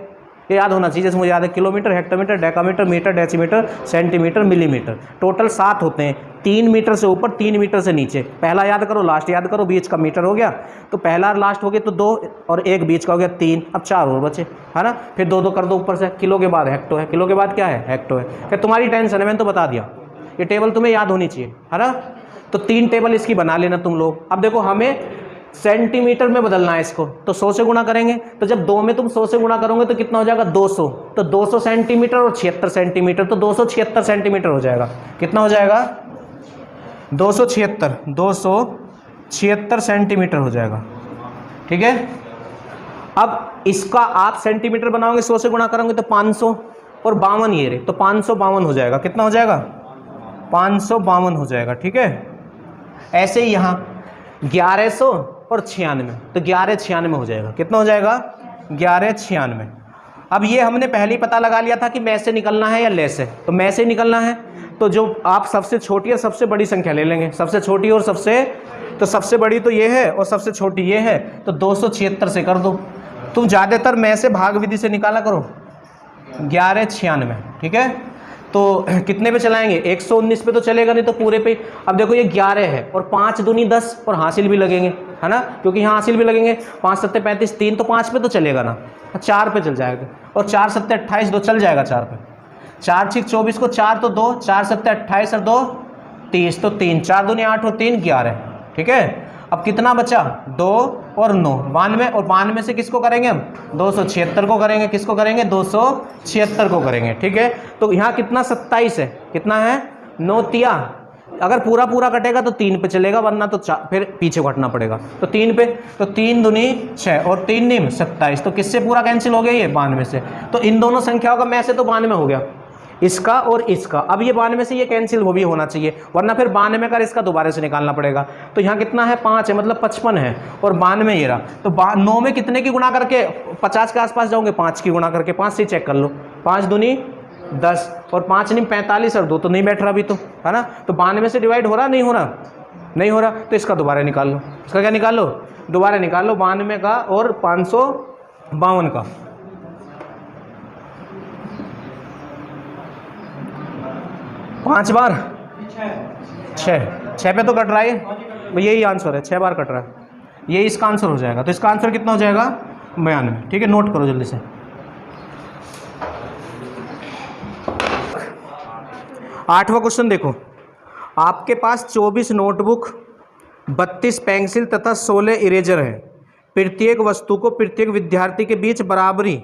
ये याद होना चाहिए, जैसे मुझे याद है kilometre, hectometre, decametre, metre, decimetre, centimetre, millimetre. Total 7 होते हैं, 3 मीटर से ऊपर, 3 मीटर से नीचे। पहला याद करो, लास्ट याद करो, बीच का मीटर हो गया, तो पहला और लास्ट हो गया तो 2, और एक बीच का हो गया 3। अब 4 और बचे, है ना। फिर 2 2 कर दो ऊपर से। किलो के बाद हेक्टो है, किलो के बाद क्या है? हेक्टो है। क्या तुम्हारी टेंशन है? मैंने तो बता दिया, ये टेबल तुम्हें याद होनी चाहिए, है ना। तो 3 टेबल इसकी बना लेना तुम लोग। अब देखो हमें सेंटीमीटर में बदलना है इसको, तो 100 से गुणा करेंगे। तो जब 2 में तुम 100 से गुणा करोगे तो कितना हो जाएगा? 200। तो 200 सेंटीमीटर और 76 सेंटीमीटर, तो 276 सेंटीमीटर हो जाएगा। कितना हो जाएगा? 276 सेंटीमीटर हो जाएगा। ठीक है, अब इसका आप सेंटीमीटर बनाओगे, 100 से गुणा करोगे तो 500 और 52 ये रहे, तो 552 हो जाएगा। कितना हो जाएगा? 552 हो जाएगा। ठीक है, ऐसे ही यहाँ 1100 और 96, तो 1196 हो जाएगा। कितना हो जाएगा? 1196। अब ये हमने पहले ही पता लगा लिया था कि में से निकलना है या ले से, तो में से निकलना है, तो जो आप सबसे छोटी और सबसे बड़ी संख्या ले लेंगे। सबसे छोटी और सबसे बड़ी तो ये है और सबसे छोटी ये है, तो 276 से कर दो। तुम ज़्यादातर में से भाग विधि से निकाला करो। 1196, ठीक है, तो कितने पे चलाएंगे? 119 पे तो चलेगा नहीं, तो पूरे पे। अब देखो ये 11 है और 5 दूनी 10 और हासिल भी लगेंगे, है ना, क्योंकि यहाँ हासिल भी लगेंगे। 5 7 35, 3 तो 5 पे तो चलेगा ना, 4 पे चल जाएगा। और 4 7 28, 2 चल जाएगा 4 पे। 4 6 24 को 4 तो 2, 4 7 28 और 2 30, तो 3, 4 दूनी 8 और 3 11। ठीक है, अब कितना बचा? 2 और 9, 92। और 92 से किसको करेंगे हम? 276 को करेंगे। किसको करेंगे? 276 को करेंगे। ठीक है, तो यहाँ कितना? 27 है। कितना है? 9 तिया। अगर पूरा पूरा कटेगा तो 3 पे चलेगा, वरना तो फिर पीछे को हटना पड़ेगा। तो 3 पे, तो 3 दूनी 6 और 3 निम 27। तो किससे पूरा कैंसिल हो गया? ये 92 से। तो इन दोनों संख्याओं का में से तो 92 हो गया। इसका और इसका। अब ये 92 से ये कैंसिल हो भी होना चाहिए, वरना फिर 92 का इसका दोबारा से निकालना पड़ेगा। तो यहाँ कितना है 5 है, मतलब 55 है, और 92 ये रहा। तो 9 में कितने की गुणा करके 50 के आसपास जाओगे, 5 की गुणा करके, 5 से चेक कर लो, 5 दूनी 10 और 5 नहीं 45 और 2 तो नहीं बैठ रहा अभी तो, है ना। तो 92 से डिवाइड हो रहा नहीं हो रहा, नहीं हो रहा, तो इसका दोबारा निकाल लो। इसका क्या निकाल लो, दोबारा निकाल लो 92 का और 552 का। 5 बार 6 पे तो कट रहा है, यही आंसर है, 6 बार कट रहा है, यही इसका आंसर हो जाएगा। तो इसका आंसर कितना हो जाएगा 92, ठीक है, नोट करो जल्दी से। आठवां क्वेश्चन देखो, आपके पास 24 नोटबुक, 32 पेंसिल तथा 16 इरेजर है। प्रत्येक वस्तु को प्रत्येक विद्यार्थी के बीच बराबरी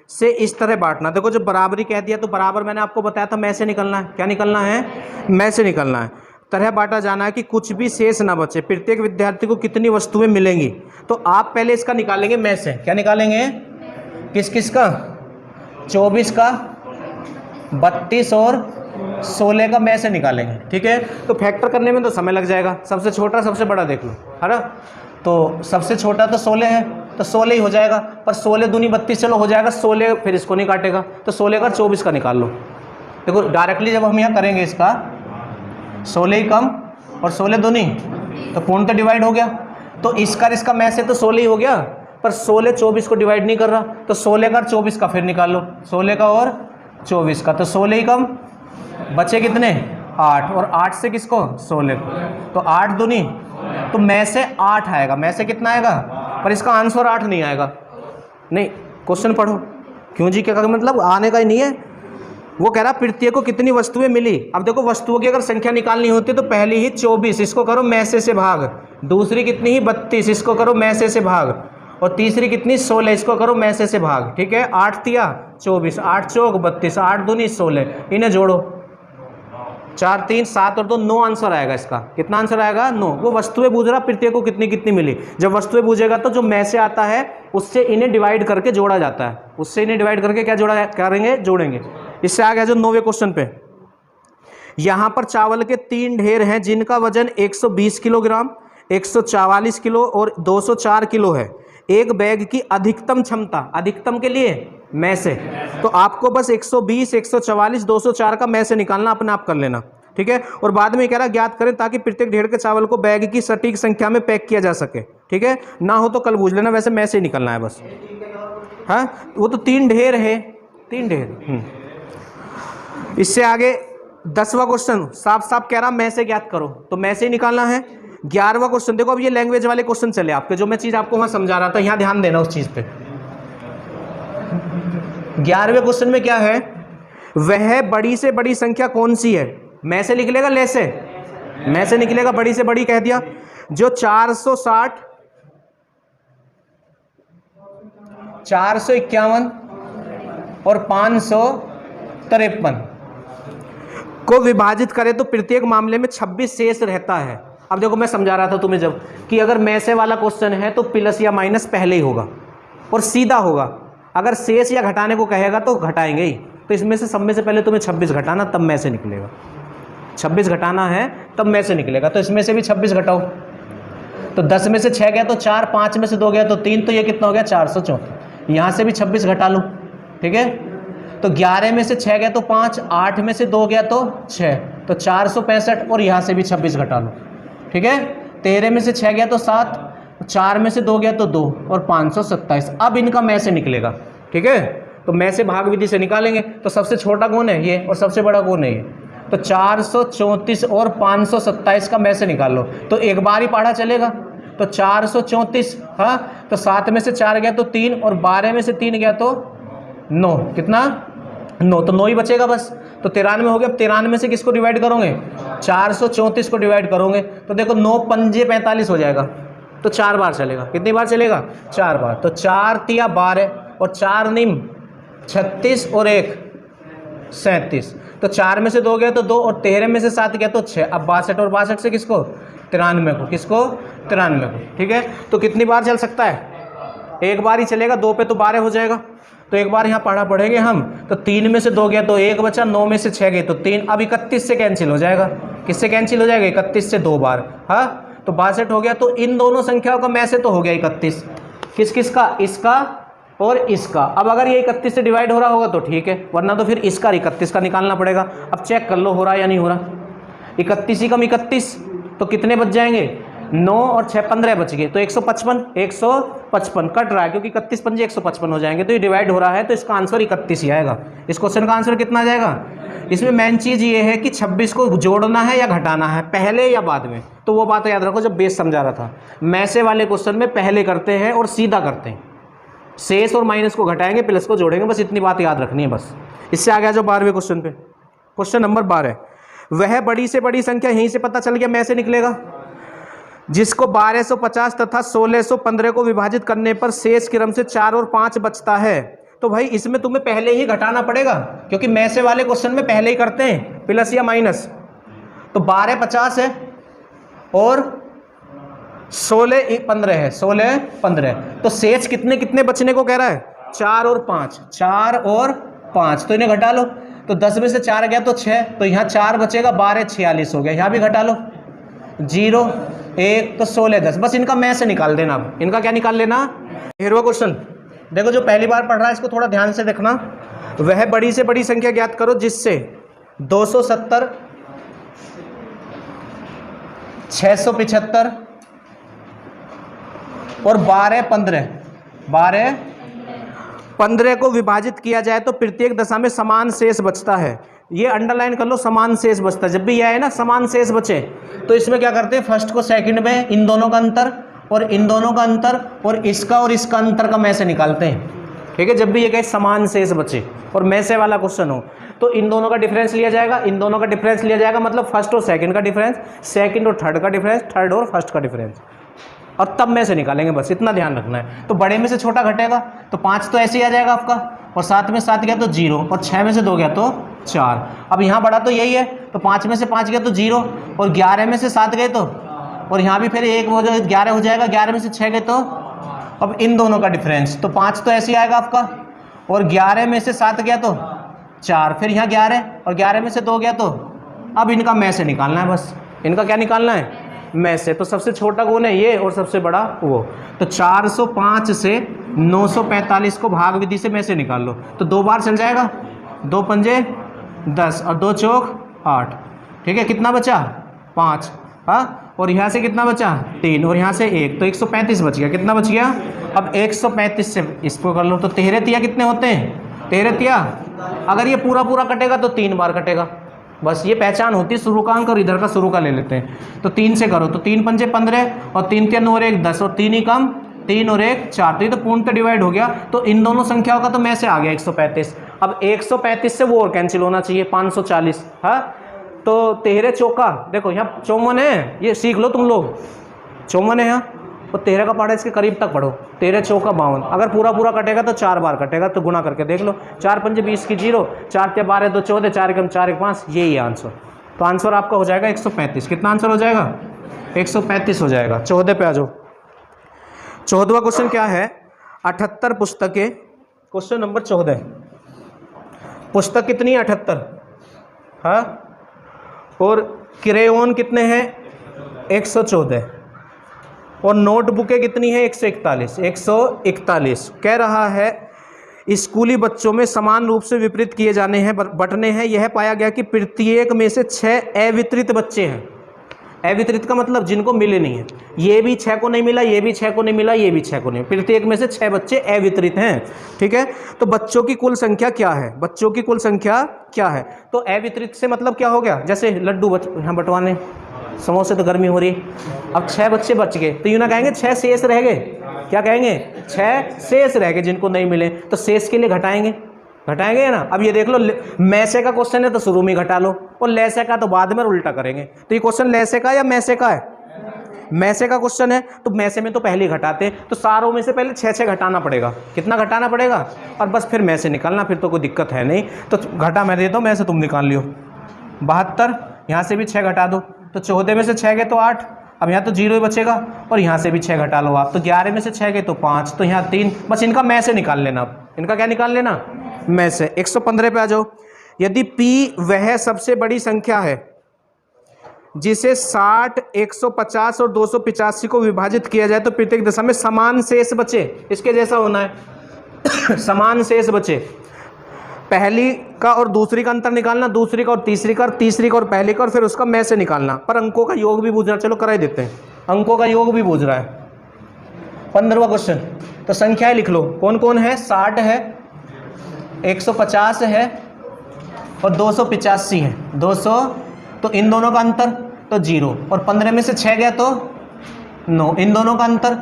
से इस तरह बांटना। देखो जब बराबरी कह दिया तो बराबर मैंने आपको बताया था मैं से निकलना है, क्या निकलना है, मैं से निकलना है। तरह बांटा जाना है कि कुछ भी शेष ना बचे। प्रत्येक विद्यार्थी को कितनी वस्तुएं मिलेंगी, तो आप पहले इसका निकालेंगे मैं से। क्या निकालेंगे, किस किस का, 24 का, 32 और 16 का मैं से निकालेंगे, ठीक है। तो फैक्टर करने में तो समय लग जाएगा, सबसे छोटा सबसे बड़ा देख लो, है ना। तो सबसे छोटा तो 16 है, तो 16 ही हो जाएगा, पर 16 दूनी 32 चलो हो जाएगा, 16 फिर इसको नहीं काटेगा, तो 16 का 24 का निकाल लो। देखो डायरेक्टली जब हम यहाँ करेंगे इसका 16 ही कम और 16 दूनी, तो पूर्ण तो डिवाइड हो गया, तो इसका मैं से तो 16 ही हो गया, पर 16 24 को डिवाइड नहीं कर रहा, तो 16 का 24 का फिर निकाल लो, 16 का और 24 का, तो 16 ही कम, बचे कितने 8, और 8 से किसको 16 को, तो 8 दूनी, तो मैं से 8 आएगा, मैं से कितना आएगा, पर इसका आंसर 8 नहीं आएगा। नहीं, क्वेश्चन पढ़ो, क्यों जी, क्या मतलब आने का ही नहीं है। वो कह रहा प्रत्येक को कितनी वस्तुएं मिली। अब देखो वस्तुओं की अगर संख्या निकालनी होती है तो पहली ही 24, इसको करो मैं से भाग, दूसरी कितनी ही 32, इसको करो मैं से भाग, और तीसरी कितनी 16, इसको करो मैं से भाग, ठीक है। 8 तिया 24, 8 चौक 32, 8 दूनी 16, इन्हें जोड़ो, 4 3 7 और 2 9 आंसर आएगा इसका। कितना आंसर आएगा 9। वो वस्तुएं पूछ रहा प्रत्येक को कितनी कितनी मिली। जब वस्तुएं पूछेगा तो जो मैं से आता है उससे इन्हें डिवाइड करके जोड़ा जाता है, उससे इन्हें डिवाइड करके क्या जोड़ा करेंगे, जोड़ेंगे। इससे आ गया जो 9वें क्वेश्चन पे, यहाँ पर चावल के 3 ढेर हैं जिनका वजन 120 किलोग्राम, 144 किलो और 204 किलो है। एक बैग की अधिकतम क्षमता, अधिकतम के लिए मैं से, तो आपको बस 120, 144, 204 का मैं से निकालना, अपने आप कर लेना, ठीक है। और बाद में कह रहा ज्ञात करें ताकि प्रत्येक ढेर के चावल को बैग की सटीक संख्या में पैक किया जा सके, ठीक है। ना हो तो कल पूछ लेना, वैसे मैं से निकलना है बस। हाँ, वो तो 3 ढेर है, 3 ढेर। इससे आगे 10वां क्वेश्चन साफ साफ कह रहा मैं से ज्ञात करो, तो मैं से ही निकालना है। 11वां क्वेश्चन देखो, अब ये लैंग्वेज वाले क्वेश्चन चले आपके, जो मैं चीज़ आपको वहाँ समझा रहा था, यहाँ ध्यान देना उस चीज़ पे। 11वें क्वेश्चन में क्या है, वह बड़ी से बड़ी संख्या कौन सी है। मैं से निकलेगा, ले से, मैं से निकलेगा, बड़ी से बड़ी कह दिया, जो 460, 451 और 553 को विभाजित करें तो प्रत्येक मामले में 26 शेष रहता है। अब देखो मैं समझा रहा था तुम्हें जब कि अगर मैं से वाला क्वेश्चन है तो प्लस या माइनस पहले ही होगा और सीधा होगा। अगर शेष या घटाने को कहेगा तो घटाएंगे ही, तो इसमें से सब में से पहले तुम्हें 26 घटाना, तब मैं से निकलेगा। 26 घटाना है तब मैं से निकलेगा, तो इसमें से भी 26 घटाओ, तो 10 में से 6 गया तो 4, 5 में से 2 गया तो 3, तो ये कितना हो गया 434। यहाँ से भी 26 घटा लो, ठीक है। तो 11 में से 6 गया तो 5, 8 में से 2 गया तो 6, तो 465, और यहाँ से भी 26 घटा लो, ठीक है। 13 में से 6 गया तो 7, 4 में से 2 गया तो 2 और 527। अब इनका मैं से निकलेगा, ठीक है। तो मैं से भाग विधि से निकालेंगे, तो सबसे छोटा कौन है ये और सबसे बड़ा कौन है ये, तो 434 और 527 का मैं से निकाल लो। तो एक बार ही पढ़ा चलेगा, तो 434, हाँ, तो 7 में से 4 गया तो 3 और 12 में से 3 गया तो 9, कितना 9, तो 9 ही बचेगा बस। तो 93 हो गया। अब 93 से किसको डिवाइड करोगे, 434 को डिवाइड करोगे, तो देखो 9 पंजे 45 हो जाएगा, तो 4 बार चलेगा। कितनी बार चलेगा, 4 बार। तो 4 तिया 12 और 4 निम 36 और 1 37, तो 4 में से 2 गया तो 2 और 13 में से 7 गया तो 6। अब 62 और 62 से किसको, 93 को, किसको 93 को, ठीक है। तो कितनी बार चल सकता है, एक बार ही चलेगा, 2 पे तो 12 हो जाएगा, तो एक बार यहाँ पढ़ेंगे हम, तो 3 में से 2 गया तो 1 बचा, 9 में से 6 गए तो 3, अब 31 से कैंसिल हो जाएगा। किससे कैंसिल हो जाएगा? 31 से 2 बार, हाँ तो 62 हो गया। तो इन दोनों संख्याओं का में से तो हो गया 31, किस किस का? इसका और इसका। अब अगर ये 31 से डिवाइड हो रहा होगा तो ठीक है, वरना तो फिर इसका 31 का निकालना पड़ेगा। अब चेक कर लो हो रहा है या नहीं हो रहा। 31 ही कम 31 तो कितने बच जाएंगे? 9 और 6 15 बच गए, तो 155 कट रहा है क्योंकि 31 पंजे 155 हो जाएंगे, तो ये डिवाइड हो रहा है, तो इसका आंसर 31 ही आएगा। इस क्वेश्चन का आंसर कितना आ जाएगा? इसमें मेन चीज़ ये है कि 26 को जोड़ना है या घटाना है, पहले या बाद में। तो वो बात याद रखो जब बेस समझा रहा था, मैसे वाले क्वेश्चन में पहले करते हैं और सीधा करते हैं, शेष और माइनस को घटाएंगे प्लस को जोड़ेंगे, बस इतनी बात याद रखनी है बस। इससे आ गया जो 12वें क्वेश्चन पे, क्वेश्चन नंबर 12। वह बड़ी से बड़ी संख्या यहीं से पता चल गया में से निकलेगा जिसको 1250 तथा 1615 को विभाजित करने पर शेष क्रम से 4 और 5 बचता है। तो भाई इसमें तुम्हें पहले ही घटाना पड़ेगा क्योंकि में से वाले क्वेश्चन में पहले ही करते हैं प्लस या माइनस। तो 1250 है और 1615 है, 1615, तो शेष कितने कितने बचने को कह रहा है? 4 और 5, 4 और 5, तो इन्हें घटा लो। तो 10 में से 4 गया तो 6, तो यहाँ 4 बचेगा, 12 46 हो गया, यहाँ भी घटा लो, 0 1 तो 16 10, बस इनका में से निकाल देना। अब इनका क्या निकाल लेना? 13वां क्वेश्चन देखो, जो पहली बार पढ़ रहा है इसको थोड़ा ध्यान से देखना। वह बड़ी से बड़ी संख्या ज्ञात करो जिससे 270 675 और 12 15 को विभाजित किया जाए तो प्रत्येक दशा में समान शेष बचता है। ये अंडरलाइन कर लो, समान शेष बचता है। जब भी यह है ना समान शेष बचे तो इसमें क्या करते हैं, फर्स्ट को सेकंड में इन दोनों का अंतर और इन दोनों का अंतर और इसका अंतर का में से निकालते हैं। ठीक है, जब भी ये कहे समान शेष बचे और में से वाला क्वेश्चन हो तो इन दोनों का डिफरेंस लिया जाएगा, इन दोनों का डिफरेंस लिया जाएगा, मतलब फर्स्ट और सेकंड का डिफरेंस, सेकंड और थर्ड का डिफरेंस, थर्ड और फर्स्ट का डिफरेंस, और तब में से निकालेंगे। बस इतना ध्यान रखना है। तो बड़े में से छोटा घटेगा तो 5 तो ऐसे ही आ जाएगा आपका, और 7 में 7 गया तो 0, और 6 में से 2 गया तो 4। अब यहाँ बड़ा तो यही है, तो 5 में से 5 गया तो 0, और 11 में से 7 गए तो, और यहाँ भी फिर 1 हो जाए 11 हो जाएगा, 11 में से 6 गए तो, अब इन दोनों का डिफरेंस, तो 5 तो ऐसे ही आएगा आपका, और 11 में से 7 गया तो 4, फिर यहाँ 11 और 11 में से 2 गया तो, अब इनका में से निकालना है। बस इनका क्या निकालना है? में से। तो सबसे छोटा कौन है? ये, और सबसे बड़ा वो। तो 405 से 945 को भाग विधि से में से निकाल लो, तो 2 बार चल जाएगा, 2 पंजे 10 और 2 चौक 8। ठीक है, कितना बचा? 5, हाँ, और यहाँ से कितना बचा? 3, और यहाँ से 1, तो 135 बच गया। कितना बच गया? अब 135 से इसको कर लो, तो 13 तिया कितने होते हैं? 13 तिया, अगर ये पूरा पूरा कटेगा तो 3 बार कटेगा। बस ये पहचान होती है शुरू का अंक और इधर का शुरू का ले लेते हैं। तो 3 से करो, तो 3 पंजे 15 और 3 3 और 1 10, और 3 ही कम, 3 और 1 4, तो ये तो पूर्णतः डिवाइड हो गया। तो इन दोनों संख्याओं का तो में से आ गया 135। अब 135 से वो और कैंसिल होना चाहिए, 540, हाँ, तो 13 चौका, देखो यहाँ 54 है, ये सीख लो तुम लोग, 54 है यहाँ, और 13 का पढ़ा इसके करीब तक पढ़ो, 13 चौका 52। अगर पूरा पूरा कटेगा तो 4 बार कटेगा, तो गुना करके देख लो, 4 पंजे 20 की 0, 4 त्या 12 2 14, 4 एकम 4 1 5, यही है आंसर। तो आंसर आपका हो जाएगा 135। कितना आंसर हो जाएगा? 135 हो जाएगा। 14 पे आ जाओ। 14वां क्वेश्चन क्या है? 78 पुस्तकें, क्वेश्चन नंबर 14। पुस्तक कितनी है? 78, हाँ, और क्रेयोन कितने हैं? 114, और नोटबुकें कितनी है? 141। 141 कह रहा है स्कूली बच्चों में समान रूप से वितरित किए जाने हैं, बंटने हैं। यह पाया गया कि प्रत्येक में से 6 अवितरित बच्चे हैं। अवितरित का मतलब जिनको मिले नहीं है, ये भी 6 को नहीं मिला, ये भी 6 को नहीं मिला, ये भी 6 को नहीं, प्रत्येक में से 6 बच्चे अवितरित हैं। ठीक है, तो बच्चों की कुल संख्या क्या है? बच्चों की कुल संख्या क्या है? तो अवितरित से मतलब क्या हो गया? जैसे लड्डू यहाँ बंटवाने, समोसे तो गर्मी हो रही है, अब 6 बच्चे बच गए, तो यूँ ना कहेंगे 6 शेष रह गए, क्या कहेंगे? 6 शेष रह गए जिनको नहीं मिले, तो शेष के लिए घटाएंगे ना। अब ये देख लो, मैसे का क्वेश्चन है तो शुरू में घटा लो, और लैसे का तो बाद में उल्टा करेंगे। तो ये क्वेश्चन लैसे का या मैसे का है? मैसे का क्वेश्चन है, तो मैसे में तो पहले ही घटाते हैं, तो सारों में से पहले 6 घटाना पड़ेगा। कितना घटाना पड़ेगा? और बस फिर मैसे निकालना, फिर तो कोई दिक्कत है नहीं। तो घटा मैं देता हूँ, मैसे तुम निकाल लियो। 72, यहाँ से भी 6 घटा दो, तो 14 में से 6 गए तो 8, अब यहाँ तो 0 ही बचेगा, और यहाँ से भी 6 घटा लो आप, तो 11 में से 6 गए तो 5, तो यहाँ 3, बस इनका में से निकाल लेना। अब इनका क्या निकाल लेना, में से। 115 पे आ जाओ। यदि P वह सबसे बड़ी संख्या है जिसे 60, 150 और 285 को विभाजित किया जाए तो प्रत्येक दशा में समान शेष बचे, इसके जैसा होना है समान शेष बचे। पहली का और दूसरी का अंतर निकालना, दूसरी का और तीसरी का, और तीसरी का और पहली का, और फिर उसका में से निकालना। पर अंकों का योग भी बूझ रहा है, चलो करा ही देते हैं, अंकों का योग भी बूझ रहा है। 15वां क्वेश्चन। तो संख्याएं लिख लो, कौन कौन है, 60 है, 150 है और 285 है। 200, तो इन दोनों का अंतर तो 0, और 15 में से 6 गया तो 9, इन दोनों का अंतर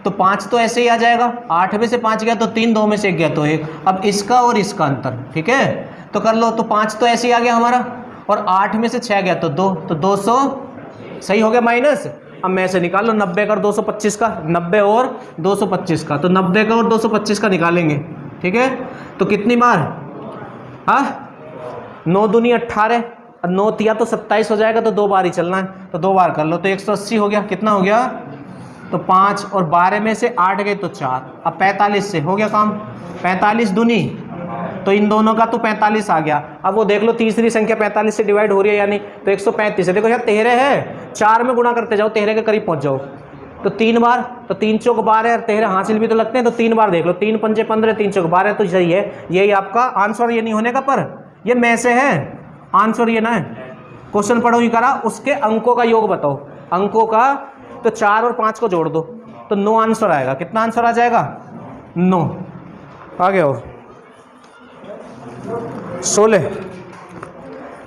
तो 5 तो ऐसे ही आ जाएगा। 8 में से 5 गया तो 3, 2 में से 1 गया तो 1। अब इसका और इसका अंतर, ठीक है, तो कर लो। तो 5 तो ऐसे ही आ गया हमारा, और 8 में से 6 गया तो 2, तो 200 सही हो गया माइनस। अब मैं से निकाल लो 90 का और 225 का, 90 और 225 का, तो 90 का और 225 का निकालेंगे, ठीक है। तो कितनी बार, हाँ 9 दूनी 18, 9 तिया तो 27 हो जाएगा, तो 2 बार ही चलना है, तो 2 बार कर लो। तो 180 हो गया, कितना हो गया, तो 5, और 12 में से 8 गए तो 4। अब 45 से हो गया काम, 45 दूनी, तो इन दोनों का तो 45 आ गया। अब वो देख लो तीसरी संख्या 45 से डिवाइड हो रही है यानी, तो 135 है। देखो यार 13 है, 4 में गुणा करते जाओ, 13 के करीब पहुंच जाओ, तो 3 बार, तो 3 चौक 12 है, और 13 हासिल भी तो लगते हैं, तो 3 बार देख लो, 3 पंजे 15, 3 चौक 12, तो सही है। यही आपका आंसर, ये नहीं होने का, पर ये में से है आंसर, ये ना है। क्वेश्चन पढ़ो ही करा, उसके अंकों का योग बताओ, अंकों का, तो 4 और 5 को जोड़ दो तो 9 आंसर आएगा। कितना आंसर आ जाएगा, 9। आगे आओ, 16,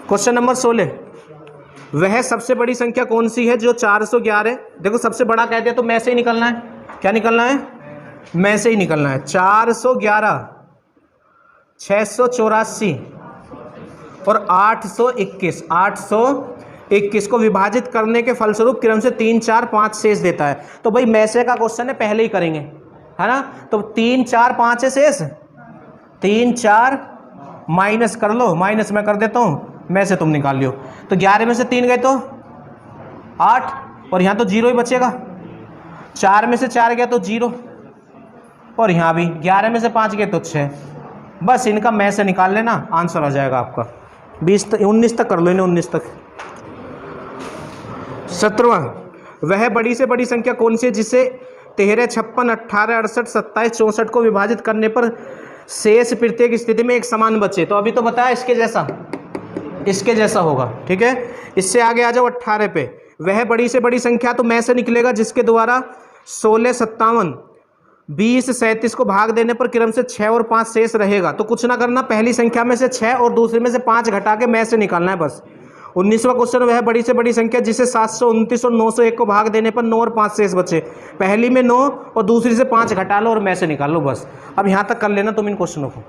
क्वेश्चन नंबर 16। वह सबसे बड़ी संख्या कौन सी है जो 411, देखो सबसे बड़ा कह दिया तो में से ही निकलना है। क्या निकलना है, में से ही निकलना है। 411, 684 और 821, 821 को विभाजित करने के फलस्वरूप क्रम से 3, 4, 5 शेष देता है। तो भाई में से का क्वेश्चन है, पहले ही करेंगे, है ना। तो 3, 4, 5 है शेष, 3, 4 माइनस कर लो, माइनस मैं कर देता हूँ, में से तुम निकाल लियो। तो 11 में से 3 गए तो 8, और यहाँ तो 0 ही बचेगा। 4 में से 4 गया तो 0, और यहाँ भी 11 में से 5 गए तो 6। बस इनका में से निकाल लेना, आंसर आ जाएगा आपका। 19 तक कर लो, इन्हें 19 तक। 17वां। वह बड़ी से बड़ी संख्या कौन सी है जिसे 13, 56, 18, 68, 27, 64 को विभाजित करने पर शेष प्रत्येक स्थिति में एक समान बचे। तो अभी तो बताया इसके जैसा होगा, ठीक है। इससे आगे आ जाओ 18 पे। वह बड़ी से बड़ी संख्या तो में से निकलेगा जिसके द्वारा 16, 57, 20, 37 को भाग देने पर क्रम से 6 और 5 शेष रहेगा। तो कुछ ना करना, पहली संख्या में से 6 और दूसरी में से 5 घटा के में से निकालना है बस। 19वां क्वेश्चन। वह बड़ी से बड़ी संख्या जिसे 729 और 901 को भाग देने पर 9 और 5 शेष बचे। पहली में 9 और दूसरी से 5 घटा लो और में से निकाल लो बस। अब यहाँ तक कर लेना तुम इन क्वेश्चनों को।